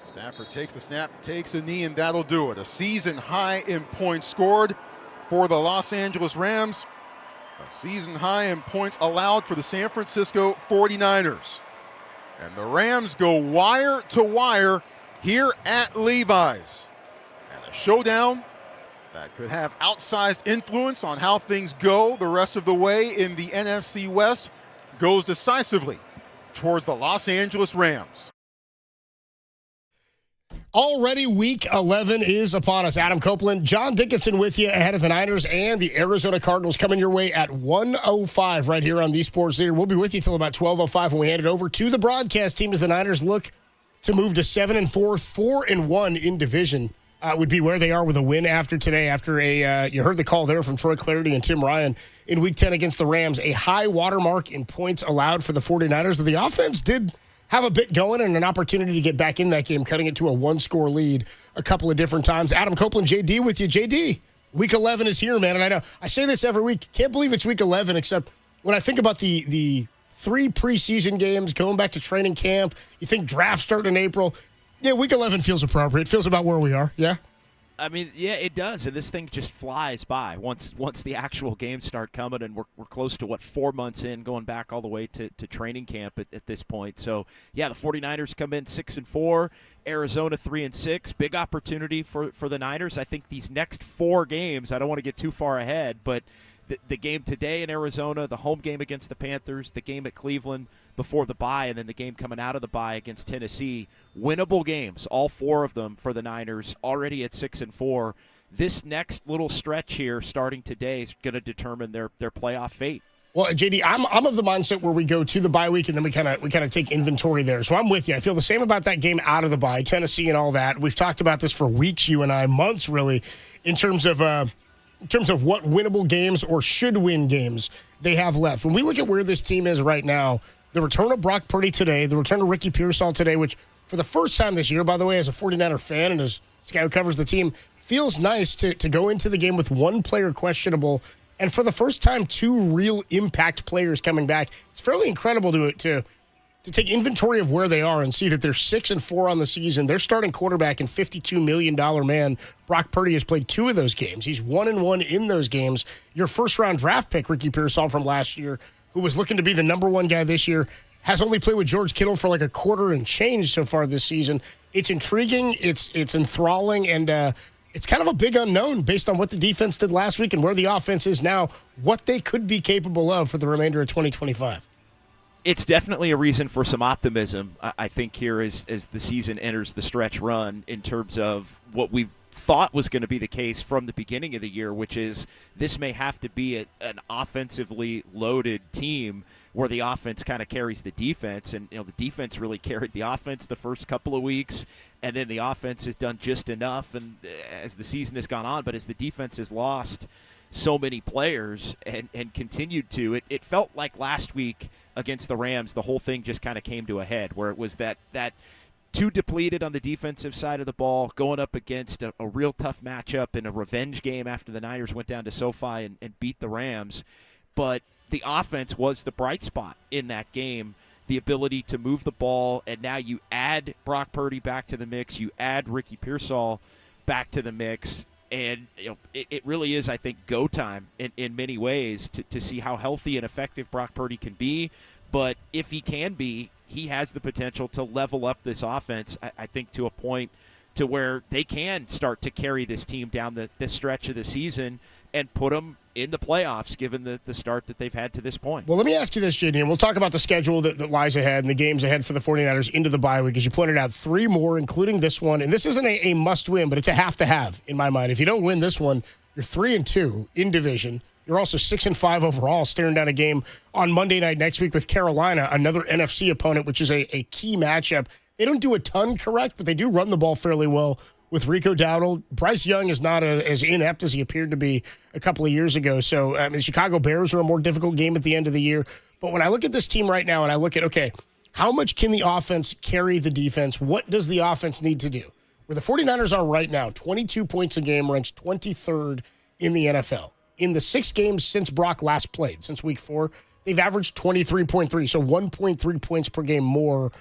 Stafford takes the snap, takes a knee, and that'll do it. A season high in points scored for the Los Angeles Rams. A season high in points allowed for the San Francisco 49ers. And the Rams go wire to wire here at Levi's. And a showdown that could have outsized influence on how things go the rest of the way in the NFC West goes decisively towards the Los Angeles Rams. Already week 11 is upon us. Adam Copeland, John Dickinson with you ahead of the Niners and the Arizona Cardinals coming your way at 1:05 right here on the Sports Leader. We'll be with you till about 12:05 when we hand it over to the broadcast team as the Niners look to move to 7-4, 4-1 in division. Would be where they are with a win after today. After you heard the call there from Troy Clarity and Tim Ryan in Week 10 against the Rams, a high watermark in points allowed for the 49ers. The offense did have a bit going and an opportunity to get back in that game, cutting it to a one-score lead a couple of different times. Adam Copeland, JD with you. JD, Week 11 is here, man. And I know I say this every week. Can't believe it's Week 11, except when I think about the 3 preseason games, going back to training camp, you think draft starting in April. Yeah, Week 11 feels appropriate. Feels about where we are, yeah? I mean, yeah, it does, and this thing just flies by once the actual games start coming, and we're close to, 4 months in, going back all the way to training camp at this point. So, yeah, the 49ers come in 6-4, Arizona 3-6. Big opportunity for the Niners. I think these next 4 games, I don't want to get too far ahead, but the game today in Arizona, the home game against the Panthers, the game at Cleveland before the bye, and then the game coming out of the bye against Tennessee, winnable games, all 4 of them for the Niners, already at 6-4. This next little stretch here, starting today, is going to determine their playoff fate. Well, JD, I'm of the mindset where we go to the bye week and then we kind of take inventory there. So I'm with you. I feel the same about that game out of the bye, Tennessee and all that. We've talked about this for weeks, you and I, months really, in terms of what winnable games or should win games they have left. When we look at where this team is right now, the return of Brock Purdy today, the return of Ricky Pearsall today, which for the first time this year, by the way, as a 49er fan and as this guy who covers the team, feels nice to go into the game with 1 player questionable, and for the first time, 2 real impact players coming back. It's fairly incredible to take inventory of where they are and see that they're 6-4 on the season. Their starting quarterback and $52 million man, Brock Purdy, has played 2 of those games. He's 1-1 in those games. Your first-round draft pick, Ricky Pearsall from last year, who was looking to be the number 1 guy this year, has only played with George Kittle for like a quarter and change so far this season. It's intriguing, it's enthralling, and it's kind of a big unknown based on what the defense did last week and where the offense is now, what they could be capable of for the remainder of 2025. It's definitely a reason for some optimism, I think, here as the season enters the stretch run in terms of what we thought was going to be the case from the beginning of the year, which is this may have to be an offensively loaded team where the offense kind of carries the defense. And, the defense really carried the offense the first couple of weeks, and then the offense has done just enough and as the season has gone on. But as the defense has lost so many players and continued to, it felt like last week against the Rams, the whole thing just kind of came to a head where it was that too depleted on the defensive side of the ball, going up against a real tough matchup in a revenge game after the Niners went down to SoFi and beat the Rams. But the offense was the bright spot in that game, the ability to move the ball, and now you add Brock Purdy back to the mix, you add Ricky Pearsall back to the mix, and it really is, I think, go time in many ways to see how healthy and effective Brock Purdy can be. But if he can be, he has the potential to level up this offense, I think, to a point to where they can start to carry this team down the stretch of the season and put them in the playoffs, given the start that they've had to this point. Well, let me ask you this, JD, and we'll talk about the schedule that lies ahead and the games ahead for the 49ers into the bye week. As you pointed out, 3 more, including this one. And this isn't a must-win, but it's a have-to-have in my mind. If you don't win this one, you're 3-2 in division. You're also 6-5 overall, staring down a game on Monday night next week with Carolina, another NFC opponent, which is a key matchup. They don't do a ton correct, but they do run the ball fairly well with Rico Dowdle. Bryce Young is not as inept as he appeared to be a couple of years ago. So the Chicago Bears are a more difficult game at the end of the year. But when I look at this team right now and I look at, okay, how much can the offense carry the defense? What does the offense need to do? Where the 49ers are right now, 22 points a game, ranked 23rd in the NFL. In the 6 games since Brock last played, since week 4, they've averaged 23.3, so 1.3 points per game more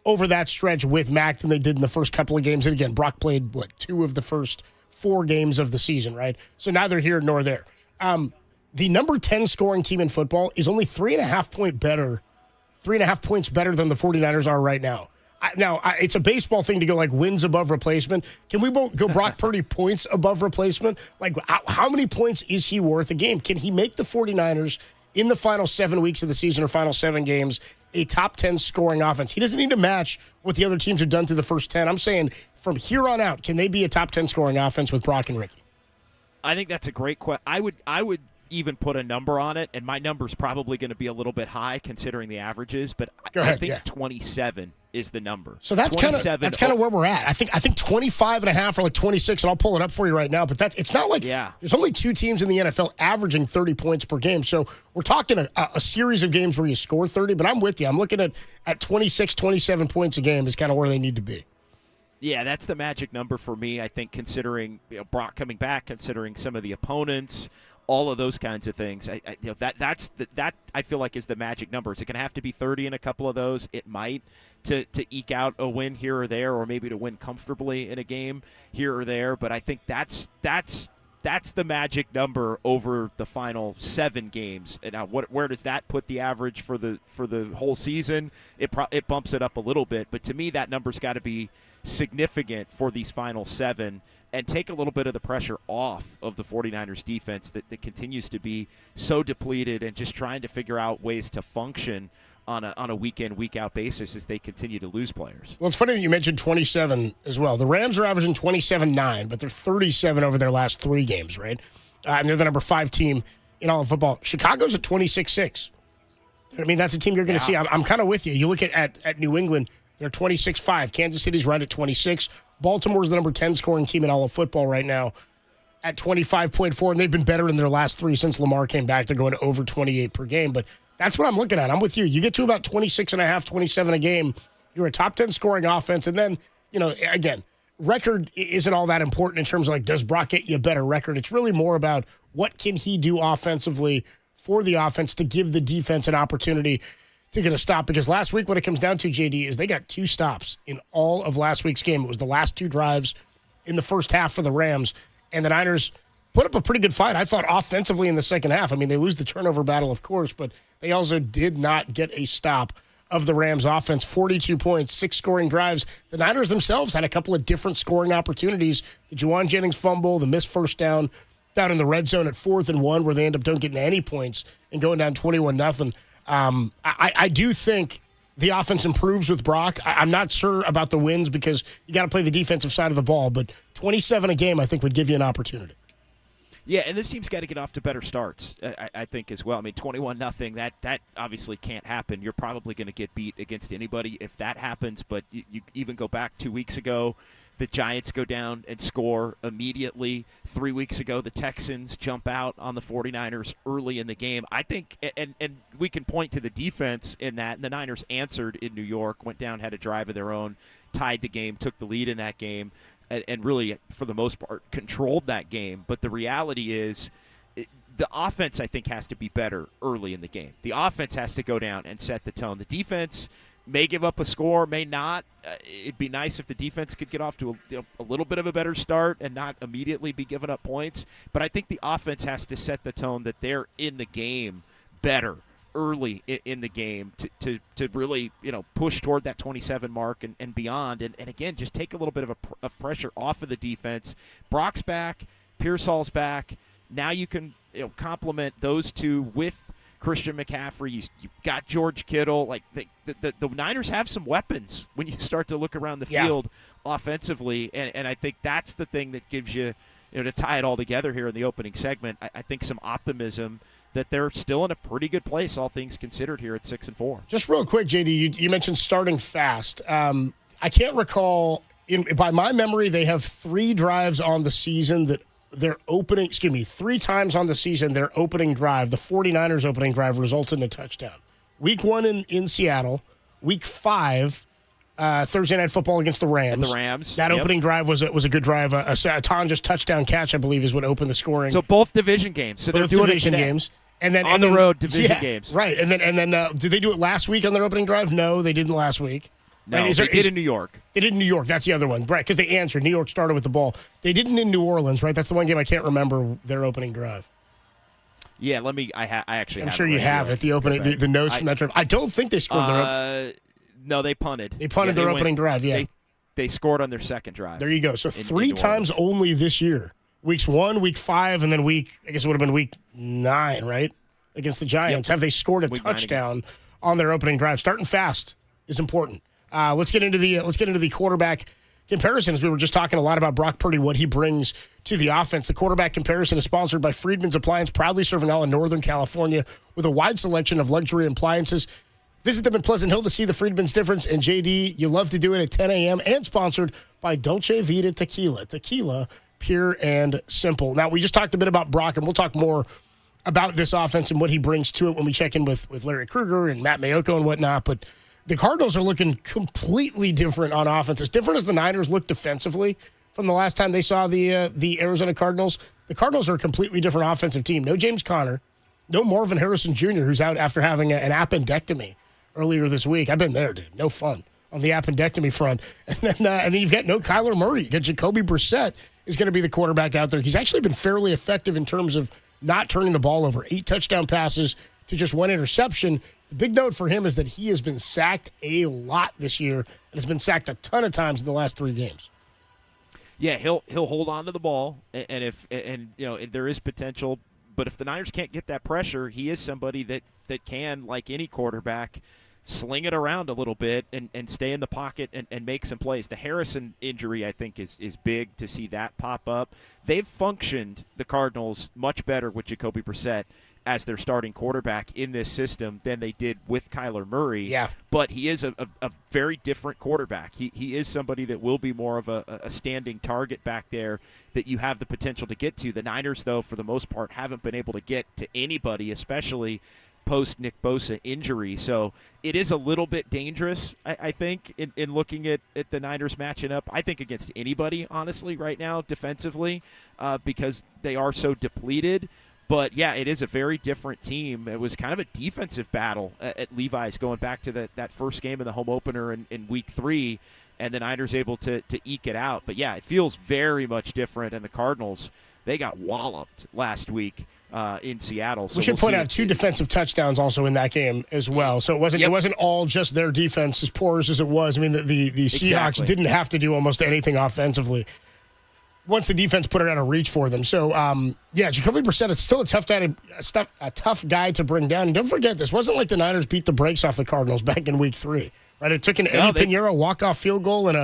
over that stretch with Mac than they did in the first couple of games. And again, Brock played, 2 of the first 4 games of the season, right? So neither here nor there. The number 10 scoring team in football is only 3.5 points better than the 49ers are right now. It's a baseball thing to go like wins above replacement. Can we both go Brock Purdy points above replacement? Like, how many points is he worth a game? Can he make the 49ers in the final 7 weeks of the season or final 7 games a top 10 scoring offense? He doesn't need to match what the other teams have done through the first 10. I'm saying from here on out, can they be a top 10 scoring offense with Brock and Ricky? I think that's a great question. I would even put a number on it, and my number's probably going to be a little bit high considering the averages, but I think 27 is the number. So that's kind of where we're at. I think 25.5 or like 26, and I'll pull it up for you right now. But it's not like there's only 2 teams in the NFL averaging 30 points per game. So we're talking a series of games where you score 30. But I'm with you. I'm looking at 26, 27 points a game is kind of where they need to be. Yeah, that's the magic number for me. I think considering Brock coming back, considering some of the opponents, all of those kinds of things. That I feel like is the magic number. Is it going to have to be 30 in a couple of those? It might to eke out a win here or there, or maybe to win comfortably in a game here or there. But I think that's the magic number over the final 7 games. And now, where does that put the average for the whole season? It bumps it up a little bit, but to me, that number's got to be significant for these final 7. And take a little bit of the pressure off of the 49ers defense that continues to be so depleted and just trying to figure out ways to function on a week-in, week-out basis as they continue to lose players. Well, it's funny that you mentioned 27 as well. The Rams are averaging 27.9, but they're 37 over their last 3 games, right? And they're the number 5 team in all of football. Chicago's at 26.6. I mean, that's a team you're going to see. I'm kind of with you. You look at New England, they're 26.5. Kansas City's right at 26. Baltimore's the number 10 scoring team in all of football right now at 25.4, and they've been better in their last 3 since Lamar came back. They're going over 28 per game, but that's what I'm looking at. I'm with you. You get to about 26.5, 27 a game, you're a top 10 scoring offense, and then, again, record isn't all that important in terms of, like, does Brock get you a better record? It's really more about what can he do offensively for the offense to give the defense an opportunity to get a stop, because last week what it comes down to, JD, is they got 2 stops in all of last week's game. It was the last 2 drives in the first half for the Rams, and the Niners put up a pretty good fight, I thought, offensively in the second half. I mean, they lose the turnover battle, of course, but they also did not get a stop of the Rams offense. 42 points, 6 scoring drives. The Niners themselves had a couple of different scoring opportunities. The Juwan Jennings fumble, the missed first down in the red zone at 4th and 1, where they end up don't getting any points and going down 21-0. I do think the offense improves with Brock. I'm not sure about the wins because you got to play the defensive side of the ball, but 27 a game I think would give you an opportunity. Yeah, and this team's got to get off to better starts, I think, as well. I mean, 21-0, that obviously can't happen. You're probably going to get beat against anybody if that happens, but you even go back 2 weeks ago, the Giants go down and score immediately. 3 weeks ago, the Texans jump out on the 49ers early in the game. I think, and we can point to the defense in that, and the Niners answered in New York, went down, had a drive of their own, tied the game, took the lead in that game, and really, for the most part, controlled that game. But the reality is, the offense, I think, has to be better early in the game. The offense has to go down and set the tone. The defense may give up a score, may not. It'd be nice if the defense could get off to a little bit of a better start and not immediately be giving up points. But I think the offense has to set the tone that they're in the game better early in the game to really push toward that 27 mark and beyond. And again, just take a little bit of pressure off of the defense. Brock's back, Pearsall's back. Now you can complement those 2 with Christian McCaffrey. You got George Kittle. Like the Niners have some weapons when you start to look around the field offensively, and I think that's the thing that gives you, to tie it all together here in the opening segment. I think some optimism that they're still in a pretty good place, all things considered, here at 6-4. Just real quick, JD, you mentioned starting fast. I can't recall. By my memory, they have 3 drives on the season that. Their opening, 3 times on the season, their opening drive, the 49ers opening drive, resulted in a touchdown. Week 1 in Seattle. Week 5, Thursday Night Football against the Rams. And the Rams. That opening drive was a good drive. A Tonja's touchdown catch, I believe, is what opened the scoring. So both division games. So both they're doing division it today. games. And then the road division games. Right. And then did they do it last week on their opening drive? No, they didn't last week. No, Right, they did in New York. They did in New York. That's the other one, right? Because they answered. New York started with the ball. They didn't in New Orleans, right? That's the one game I can't remember their opening drive. Yeah, let me. I actually. I'm have sure it you right have here. it. The opening, the notes from that drive. I don't think they scored their. No, they punted. They punted their opening drive. Yeah, they scored on their second drive. There you go. So three times only this year. Weeks 1, week 5, and then I guess it would have been week 9, right? Against the Giants. Have they scored a touchdown on their opening drive? Starting fast is important. Let's get into the quarterback comparisons. We were just talking a lot about Brock Purdy, what he brings to the offense. The quarterback comparison is sponsored by Friedman's Appliance, proudly serving all in Northern California with a wide selection of luxury appliances. Visit them in Pleasant Hill to see the Friedman's difference. And JD, you love to do it at 10 a.m. and sponsored by Dolce Vita Tequila. Tequila, pure and simple. Now, we just talked a bit about Brock, and we'll talk more about this offense and what he brings to it when we check in with Larry Krueger and Matt Mayoko and whatnot. But the Cardinals are looking completely different on offense. As different as the Niners look defensively from the last time they saw the Arizona Cardinals, the Cardinals are a completely different offensive team. No James Conner, no Marvin Harrison Jr., who's out after having an appendectomy earlier this week. I've been there, dude. No fun on the appendectomy front. And then you've got no Kyler Murray. You got Jacoby Brissett is going to be the quarterback out there. He's actually been fairly effective in terms of not turning the ball over. 8 touchdown passes to just 1 interception. The big note for him is that he has been sacked a lot this year and has been sacked a ton of times in the last 3 games. Yeah, he'll hold on to the ball, and if there is potential, but if the Niners can't get that pressure, he is somebody that can, like any quarterback, sling it around a little bit and stay in the pocket and make some plays. The Harrison injury, I think, is big to see that pop up. They've functioned, the Cardinals, much better with Jacoby Brissett as their starting quarterback in this system than they did with Kyler Murray. Yeah. But he is a very different quarterback. He is somebody that will be more of a standing target back there that you have the potential to get to. The Niners, though, for the most part, haven't been able to get to anybody, especially post-Nick Bosa injury. So it is a little bit dangerous, I think, in looking at the Niners matching up, I think, against anybody, honestly, right now, defensively, because they are so depleted. But, yeah, it is a very different team. It was kind of a defensive battle at Levi's going back to that first game in the home opener in week 3, and the Niners able to eke it out. But, yeah, it feels very much different. And the Cardinals, they got walloped last week in Seattle. So we should point out 2 defensive touchdowns also in that game as well. So it wasn't all just their defense, as poor as it was. I mean, the Seahawks didn't have to do almost anything offensively once the defense put it out of reach for them. So, Jacoby Brissett, it's still a tough guy to bring down. And don't forget, this wasn't like the Niners beat the brakes off the Cardinals back in week 3. Right? It took an Eddie Pinheiro walk-off field goal and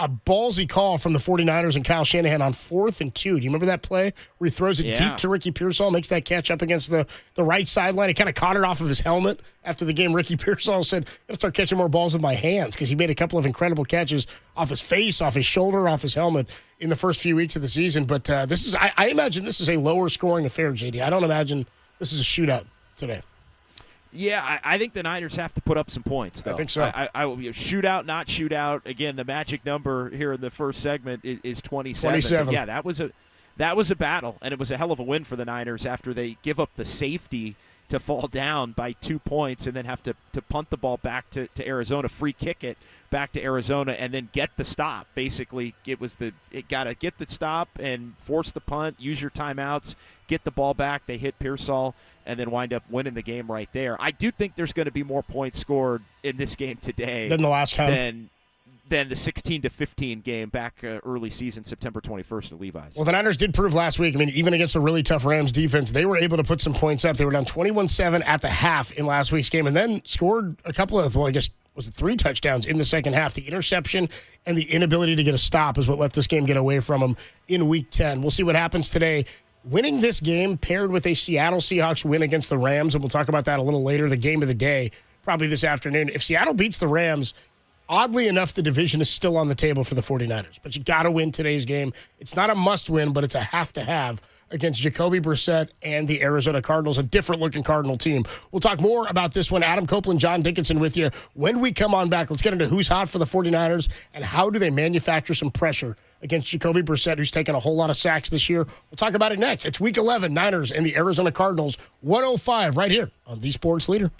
a ballsy call from the 49ers and Kyle Shanahan on 4th and 2. Do you remember that play where he throws it deep to Ricky Pearsall, makes that catch up against the right sideline? He kind of caught it off of his helmet. After the game, Ricky Pearsall said, I'm going to start catching more balls with my hands, because he made a couple of incredible catches off his face, off his shoulder, off his helmet in the first few weeks of the season. But I imagine this is a lower scoring affair, JD. I don't imagine this is a shootout today. Yeah, I think the Niners have to put up some points, though. I think so. I will shootout, not shootout. Again, the magic number here in the first segment is 27. 27. But yeah, that was a battle, and it was a hell of a win for the Niners after they give up the safety to fall down by 2 points and then have to punt the ball back to Arizona, free kick it back to Arizona, and then get the stop. Basically, it got to get the stop and force the punt, use your timeouts, get the ball back. They hit Pearsall and then wind up winning the game right there. I do think there's going to be more points scored in this game today than the last time. Than the 16-15 game back early season, September 21st at Levi's. Well, the Niners did prove last week, I mean, even against a really tough Rams defense, they were able to put some points up. They were down 21-7 at the half in last week's game and then scored a couple of, was it 3 touchdowns in the second half? The interception and the inability to get a stop is what let this game get away from them in Week 10. We'll see what happens today. Winning this game paired with a Seattle Seahawks win against the Rams, and we'll talk about that a little later, the game of the day, probably this afternoon. If Seattle beats the Rams, oddly enough, the division is still on the table for the 49ers. But you got to win today's game. It's not a must-win, but it's a have-to-have against Jacoby Brissett and the Arizona Cardinals, a different-looking Cardinal team. We'll talk more about this one. Adam Copeland, John Dickinson with you. When we come on back, let's get into who's hot for the 49ers and how do they manufacture some pressure against Jacoby Brissett, who's taken a whole lot of sacks this year. We'll talk about it next. It's Week 11, Niners and the Arizona Cardinals, 105 right here on The Sports Leader.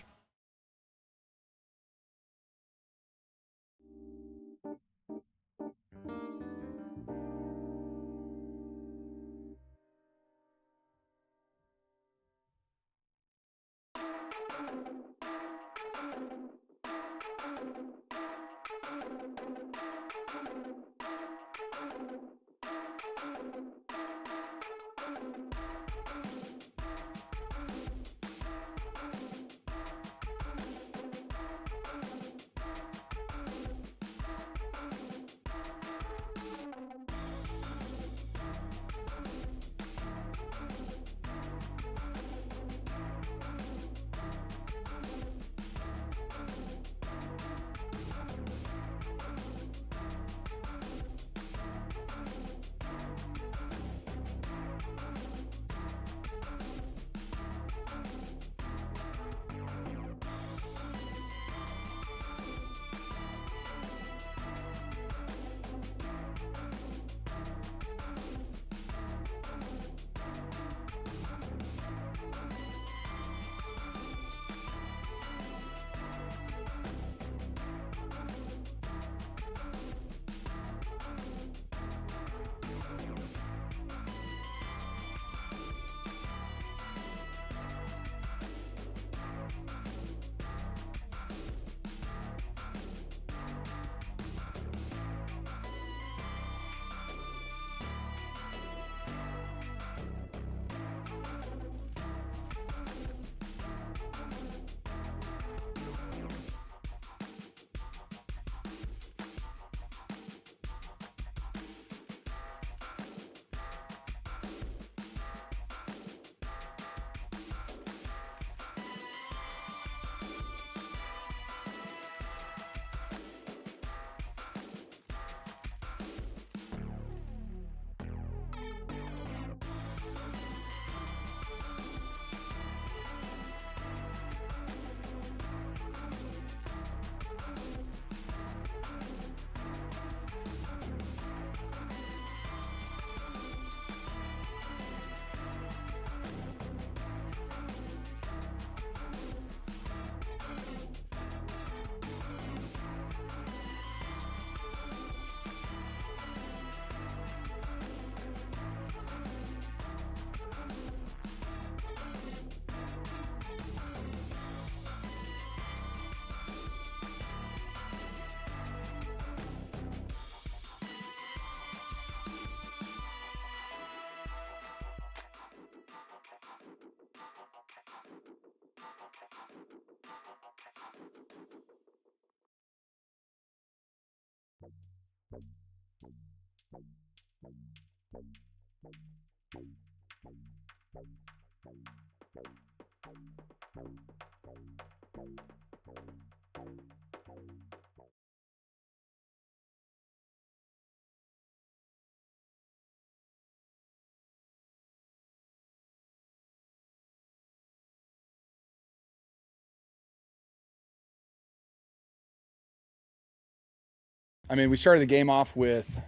I mean, we started the game off with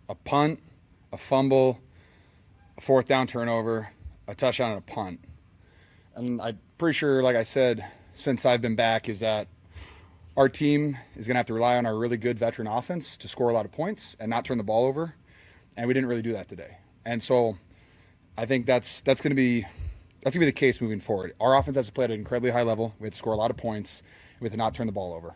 a punt, a fumble, a fourth down turnover, a touchdown, and a punt. And I'm pretty sure, like I said, since I've been back, is that our team is going to have to rely on our really good veteran offense to score a lot of points and not turn the ball over. And we didn't really do that today. And so I think that's going to be the case moving forward. Our offense has to play at an incredibly high level. We have to score a lot of points. We have to not turn the ball over.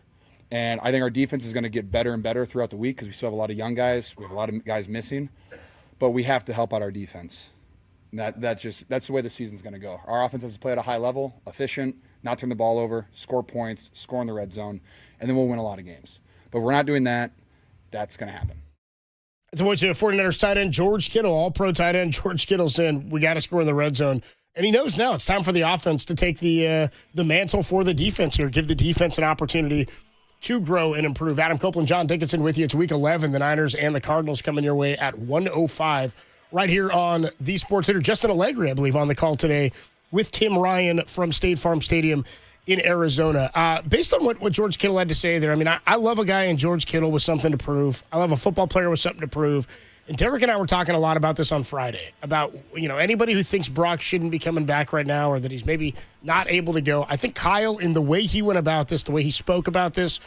And I think our defense is going to get better and better throughout the week because we still have a lot of young guys. We have a lot of guys missing. But we have to help out our defense. And that's the way the season's going to go. Our offense has to play at a high level, efficient, not turn the ball over, score points, score in the red zone, and then we'll win a lot of games. But if we're not doing that, that's going to happen. It's a voice of 49ers tight end George Kittle, all-pro tight end George Kittle saying we got to score in the red zone. And he knows now it's time for the offense to take the mantle for the defense here, give the defense an opportunity to grow and improve. Adam Copeland, John Dickinson with you. It's Week 11. The Niners and the Cardinals coming your way at 1:05 right here on the Sports Center. Justin Allegri, I believe, on the call today with Tim Ryan from State Farm Stadium in Arizona. Based on what George Kittle had to say there, I mean, I love a guy in George Kittle with something to prove. I love a football player with something to prove. And Derek and I were talking a lot about this on Friday, about, anybody who thinks Brock shouldn't be coming back right now or that he's maybe not able to go. I think Kyle, in the way he went about this, the way he spoke about this,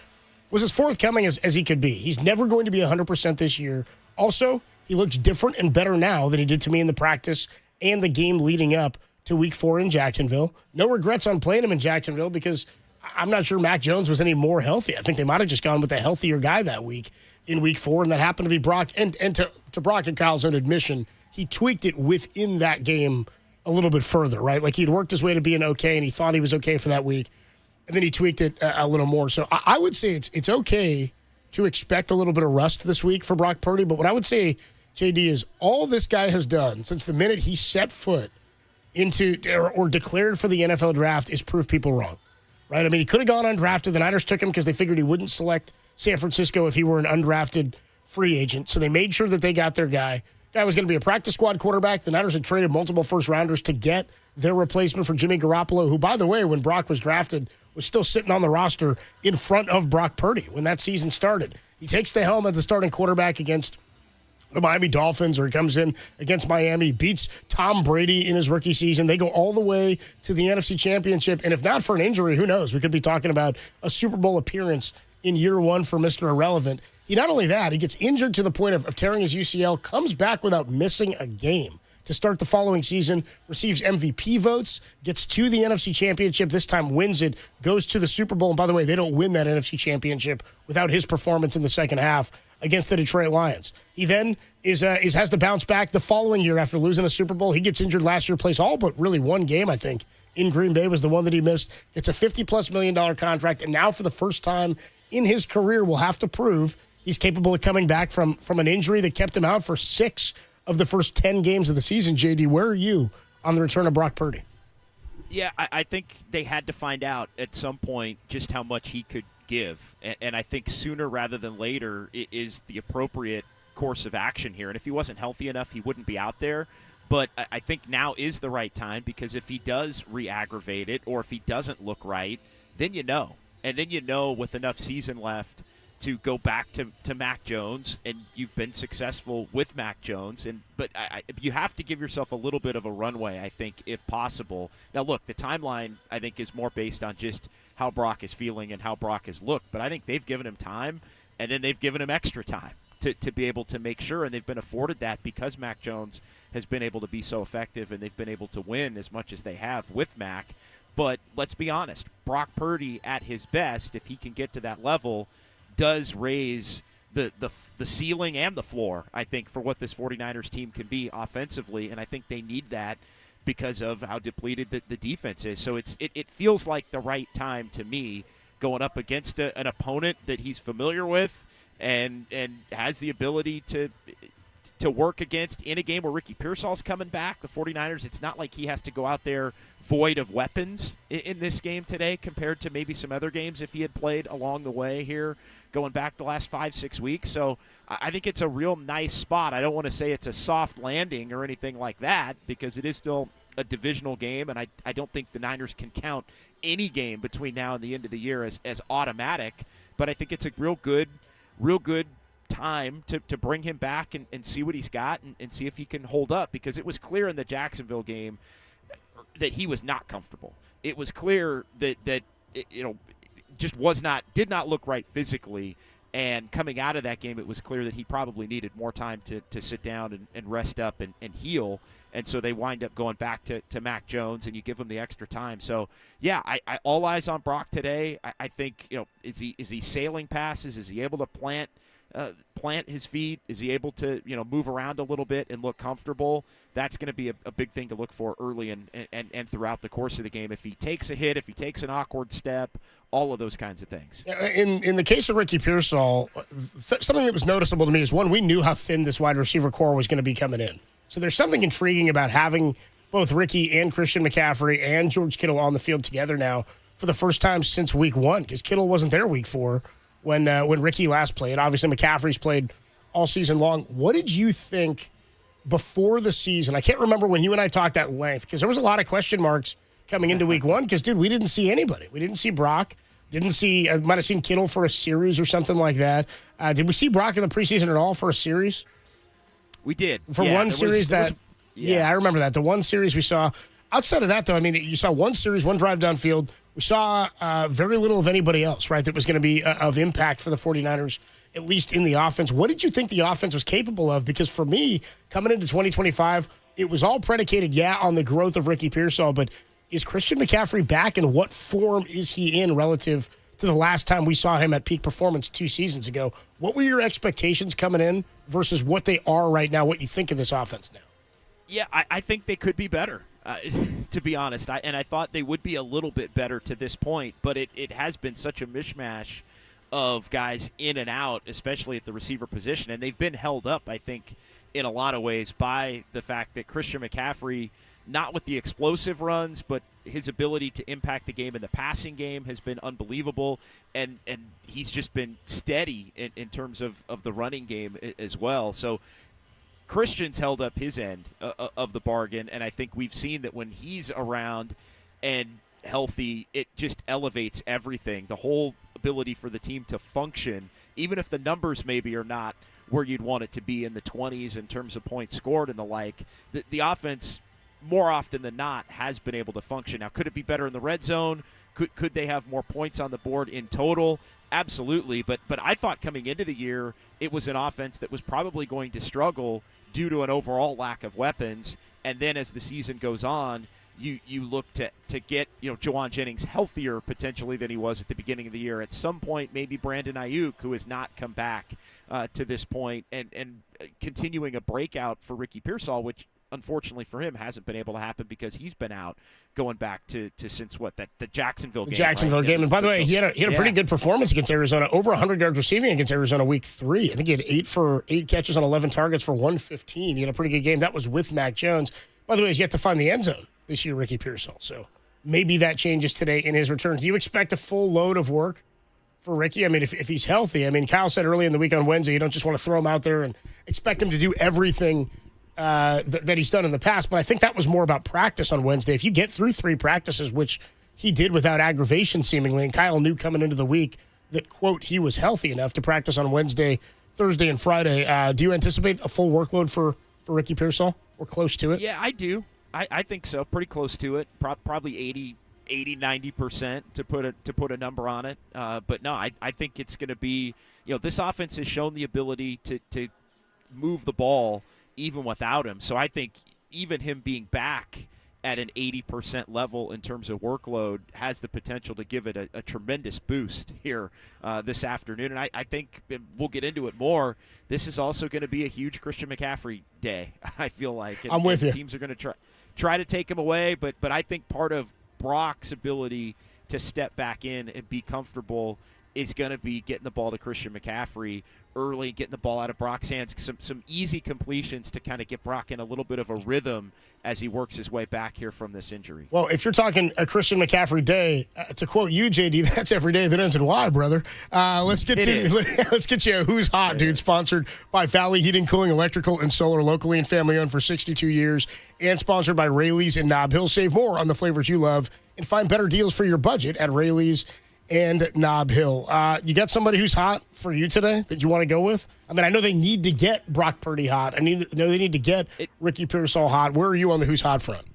was as forthcoming as he could be. He's never going to be 100% this year. Also, he looks different and better now than he did to me in the practice and the game leading up to Week 4 in Jacksonville. No regrets on playing him in Jacksonville because I'm not sure Mac Jones was any more healthy. I think they might have just gone with a healthier guy that week in Week 4, and that happened to be Brock. And to Brock and Kyle's own admission, he tweaked it within that game a little bit further, right? Like he'd worked his way to being okay, and he thought he was okay for that week. And then he tweaked it a little more. So I would say it's okay to expect a little bit of rust this week for Brock Purdy. But what I would say, JD, is all this guy has done since the minute he set foot into or declared for the NFL draft is prove people wrong, right? I mean, he could have gone undrafted. The Niners took him because they figured he wouldn't select San Francisco if he were an undrafted free agent. So they made sure that they got their guy. Guy was going to be a practice squad quarterback. The Niners had traded multiple first-rounders to get their replacement for Jimmy Garoppolo, who, by the way, when Brock was drafted, was still sitting on the roster in front of Brock Purdy when that season started. He takes the helm as the starting quarterback against the Miami Dolphins, or he comes in against Miami, beats Tom Brady in his rookie season. They go all the way to the NFC Championship, and if not for an injury, who knows? We could be talking about a Super Bowl appearance in year one for Mr. Irrelevant. He not only that, he gets injured to the point of tearing his UCL, comes back without missing a game to start the following season, receives MVP votes, gets to the NFC Championship, this time wins it, goes to the Super Bowl. And by the way, they don't win that NFC Championship without his performance in the second half against the Detroit Lions. He then has to bounce back the following year after losing a Super Bowl. He gets injured last year, plays all but really one game, I think, in Green Bay was the one that he missed. It's a $50+ million contract, and now for the first time in his career will have to prove he's capable of coming back from an injury that kept him out for 6 of the first 10 games of the season. JD, where are you on the return of Brock Purdy? Yeah, I think they had to find out at some point just how much he could give. And I think sooner rather than later is the appropriate course of action here. And if he wasn't healthy enough, he wouldn't be out there. But I think now is the right time, because if he does re-aggravate it or if he doesn't look right, then you know. And then you know with enough season left to go back to Mac Jones, and you've been successful with Mac Jones. But you have to give yourself a little bit of a runway, I think, if possible. Now, look, the timeline, I think, is more based on just how Brock is feeling and how Brock has looked. But I think they've given him time, and then they've given him extra time to be able to make sure, and they've been afforded that because Mac Jones has been able to be so effective, and they've been able to win as much as they have with Mac. But let's be honest, Brock Purdy at his best, if he can get to that level, does raise the ceiling and the floor, I think, for what this 49ers team can be offensively, and I think they need that because of how depleted the defense is. So it feels like the right time to me, going up against an opponent that he's familiar with and has the ability to work against in a game where Ricky Pearsall's coming back. The 49ers, it's not like he has to go out there void of weapons in this game today compared to maybe some other games if he had played along the way here going back the last 5-6 weeks. So I think it's a real nice spot. I don't want to say it's a soft landing or anything like that because it is still a divisional game, and I don't think the Niners can count any game between now and the end of the year as automatic. But I think it's a real good time to bring him back and see what he's got and see if he can hold up, because it was clear in the Jacksonville game that he was not comfortable. It was clear that just did not look right physically, and coming out of that game it was clear that he probably needed more time to sit down and rest up and heal, and so they wind up going back to Mac Jones, and you give him the extra time. So yeah, I all eyes on Brock today. I think is he sailing passes? Is he able to plant his feet? Is he able to move around a little bit and look comfortable? That's going to be a big thing to look for early and throughout the course of the game. If he takes a hit, if he takes an awkward step, all of those kinds of things. In the case of Ricky Pearsall, something that was noticeable to me is, one, we knew how thin this wide receiver core was going to be coming in. So there's something intriguing about having both Ricky and Christian McCaffrey and George Kittle on the field together now for the first time since week 1, because Kittle wasn't there week 4 when Ricky last played. Obviously, McCaffrey's played all season long. What did you think before the season? I can't remember when you and I talked at length, because there was a lot of question marks coming into week 1, because, dude, we didn't see anybody. We didn't see Brock. Didn't see, might have seen Kittle for a series or something like that. Did we see Brock in the preseason at all for a series? We did. For one series I remember that. The one series we saw. Outside of that, though, I mean, you saw one series, one drive downfield. We saw very little of anybody else, right, that was going to be of impact for the 49ers, at least in the offense. What did you think the offense was capable of? Because for me, coming into 2025, it was all predicated, on the growth of Ricky Pearsall, but is Christian McCaffrey back, and what form is he in relative to the last time we saw him at peak performance 2 seasons ago? What were your expectations coming in versus what they are right now, what you think of this offense now? Yeah, I think they could be better. To be honest, I thought they would be a little bit better to this point, but it has been such a mishmash of guys in and out, especially at the receiver position, and they've been held up, I think, in a lot of ways by the fact that Christian McCaffrey, not with the explosive runs, but his ability to impact the game in the passing game has been unbelievable, and he's just been steady in terms of the running game as well. So Christian's held up his end of the bargain, and I think we've seen that when he's around and healthy, it just elevates everything. The whole ability for the team to function, even if the numbers maybe are not where you'd want it to be in the 20s in terms of points scored and the like, the offense more often than not has been able to function. Now, could it be better in the red zone? Could they have more points on the board in total? Absolutely, but I thought coming into the year it was an offense that was probably going to struggle due to an overall lack of weapons. And then as the season goes on, you look to get Juwan Jennings healthier potentially than he was at the beginning of the year. At some point, maybe Brandon Ayuk, who has not come back to this point, and continuing a breakout for Ricky Pearsall, which unfortunately for him hasn't been able to happen because he's been out going back to since the Jacksonville game. Jacksonville game. And by the way, he had a pretty good performance against Arizona, over 100 yards receiving against Arizona week 3. I think he had 8 catches on 11 targets for 115. He had a pretty good game. That was with Mac Jones. By the way, he's yet to find the end zone this year, Ricky Pearsall. So maybe that changes today in his return. Do you expect a full load of work for Ricky? I mean, if he's healthy, I mean, Kyle said early in the week on Wednesday, you don't just want to throw him out there and expect him to do everything that he's done in the past, but I think that was more about practice on Wednesday. If you get through 3 practices, which he did without aggravation seemingly, and Kyle knew coming into the week that, quote, he was healthy enough to practice on Wednesday, Thursday, and Friday. Do you anticipate a full workload for Ricky Pearsall, or close to it? Yeah, I do. I think so. Pretty close to it. Probably 80-90% to put a number on it. But no, I think it's going to be, this offense has shown the ability to move the ball even without him. So I think even him being back at an 80% level in terms of workload has the potential to give it a tremendous boost here this afternoon. And I think we'll get into it more. This is also going to be a huge Christian McCaffrey day, I feel like. I'm with you. Teams are going to try to take him away, but I think part of Brock's ability to step back in and be comfortable is going to be getting the ball to Christian McCaffrey early, getting the ball out of Brock's hands, some easy completions to kind of get Brock in a little bit of a rhythm as he works his way back here from this injury. Well, if you're talking a Christian McCaffrey day, to quote you, JD, that's every day that ends in Y, brother. Let's get you a Who's Hot, dude, sponsored by Valley Heating, Cooling, Electrical, and Solar, locally and family-owned for 62 years, and sponsored by Rayleigh's in Nob Hill. Save more on the flavors you love and find better deals for your budget at Rayleigh's and Nob Hill. You got somebody who's hot for you today that you want to go with? I mean, I know they need to get Brock Purdy hot. I know they need to get Ricky Pearsall hot. Where are you on the who's hot front?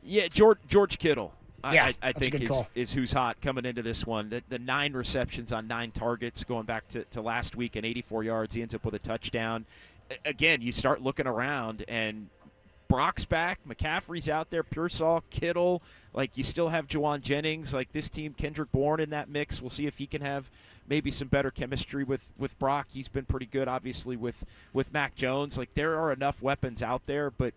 Yeah, George Kittle. Yeah, I think is who's hot coming into this one. The 9 receptions on 9 targets going back to last week and 84 yards. He ends up with a touchdown. Again, you start looking around and Brock's back, McCaffrey's out there, Pearsall, Kittle. Like, you still have Juwan Jennings. Like, this team, Kendrick Bourne in that mix. We'll see if he can have maybe some better chemistry with Brock. He's been pretty good, obviously, with Mac Jones. Like, there are enough weapons out there, but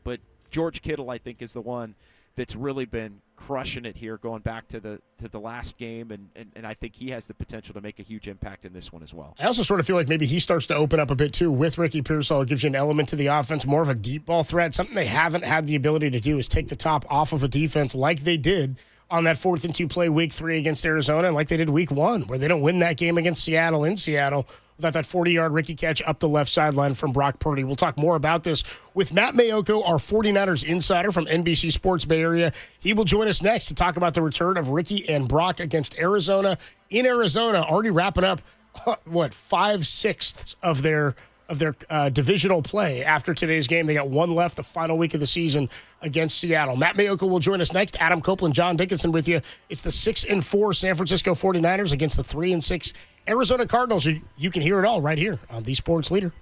George Kittle, I think, is the one that's really been crushing it here going back to the last game, and I think he has the potential to make a huge impact in this one as well. I also sort of feel like maybe he starts to open up a bit too with Ricky Pearsall. It gives you an element to the offense, more of a deep ball threat. Something they haven't had the ability to do is take the top off of a defense like they did on that 4th and 2 play week 3 against Arizona, and like they did week 1, where they don't win that game against Seattle in Seattle without that 40-yard Ricky catch up the left sideline from Brock Purdy. We'll talk more about this with Matt Mayoko, our 49ers insider from NBC Sports Bay Area. He will join us next to talk about the return of Ricky and Brock against Arizona in Arizona, already wrapping up, 5/6 of their divisional play after today's game. They got 1 left, the final week of the season against Seattle. Matt Mayoko will join us next. Adam Copeland, John Dickinson with you. It's the 6-4 San Francisco 49ers against the 3-6 Arizona Cardinals. You can hear it all right here on the Sports Leader.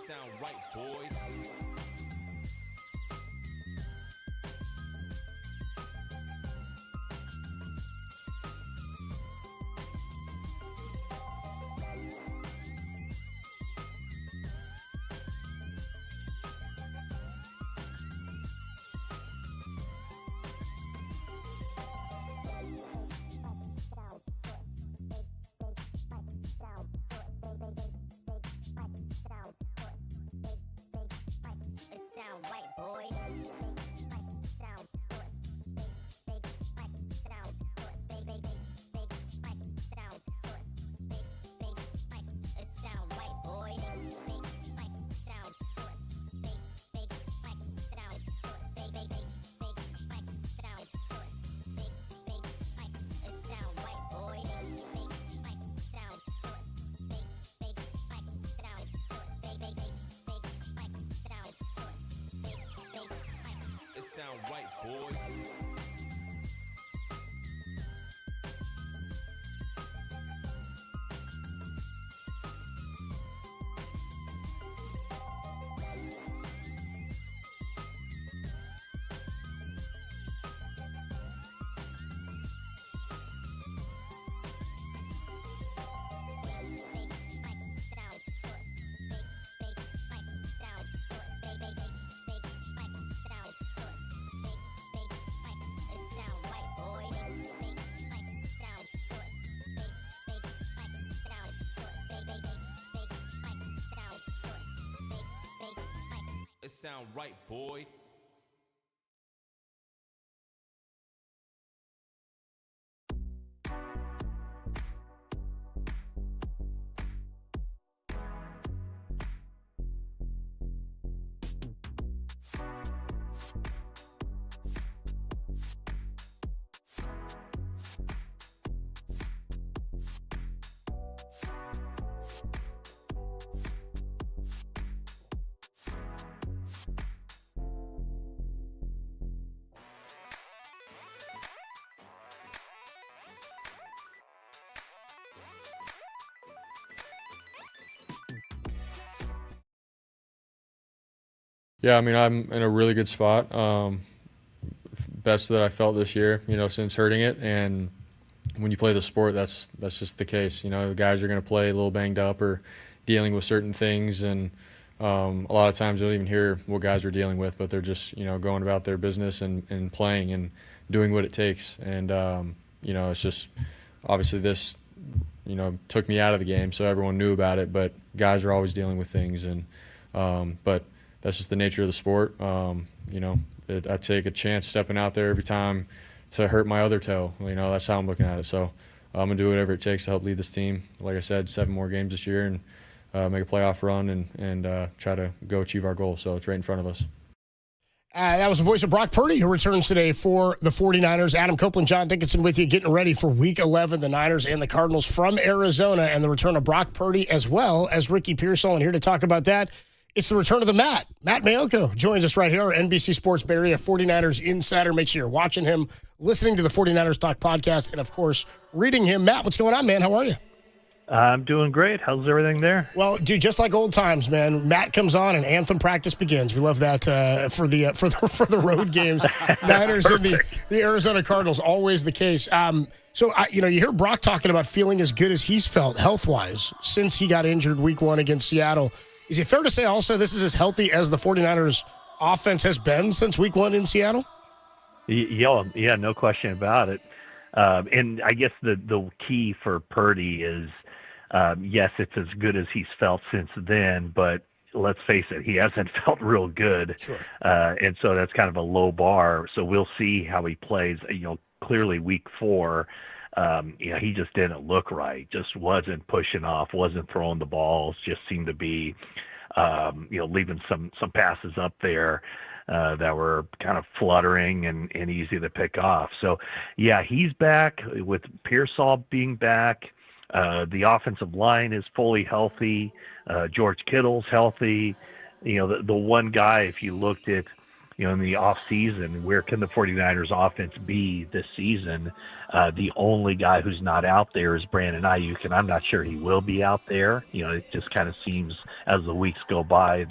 Sound right, boys. Sound right, boys. It sound right, boy. Yeah, I mean, I'm in a really good spot. Best that I felt this year, since hurting it. And when you play the sport, that's just the case. The guys are going to play a little banged up or dealing with certain things, and a lot of times you don't even hear what guys are dealing with, but they're just going about their business and playing and doing what it takes. And it's just obviously this took me out of the game, so everyone knew about it. But guys are always dealing with things, and but that's just the nature of the sport. I take a chance stepping out there every time to hurt my other toe. That's how I'm looking at it. So I'm going to do whatever it takes to help lead this team. Like I said, 7 more games this year and make a playoff run and try to go achieve our goal. So it's right in front of us. That was the voice of Brock Purdy, who returns today for the 49ers. Adam Copeland, John Dickinson with you, getting ready for Week 11, the Niners and the Cardinals from Arizona, and the return of Brock Purdy as well as Ricky Pearsall. And here to talk about that, it's the return of the Matt. Matt Mayoko joins us right here, our NBC Sports Bay Area 49ers insider. Make sure you're watching him, listening to the 49ers Talk podcast, and, of course, reading him. Matt, what's going on, man? How are you? I'm doing great. How's everything there? Well, dude, just like old times, man. Matt comes on and anthem practice begins. We love that for the road games. Niners and the Arizona Cardinals, always the case. So you hear Brock talking about feeling as good as he's felt health-wise since he got injured Week 1 against Seattle. Is it fair to say also this is as healthy as the 49ers offense has been since Week 1 in Seattle? Yeah, no question about it. And I guess the key for Purdy is, yes, it's as good as he's felt since then, but let's face it, he hasn't felt real good. Sure. And so that's kind of a low bar. So we'll see how he plays. Clearly Week 4, he just didn't look right, just wasn't pushing off, wasn't throwing the balls, just seemed to be, leaving some passes up there that were kind of fluttering and easy to pick off. So, yeah, he's back with Pearsall being back. The offensive line is fully healthy. George Kittle's healthy. The one guy, if you looked at, in the off season, where can the 49ers offense be this season? The only guy who's not out there is Brandon Ayuk, and I'm not sure he will be out there. It just kind of seems as the weeks go by,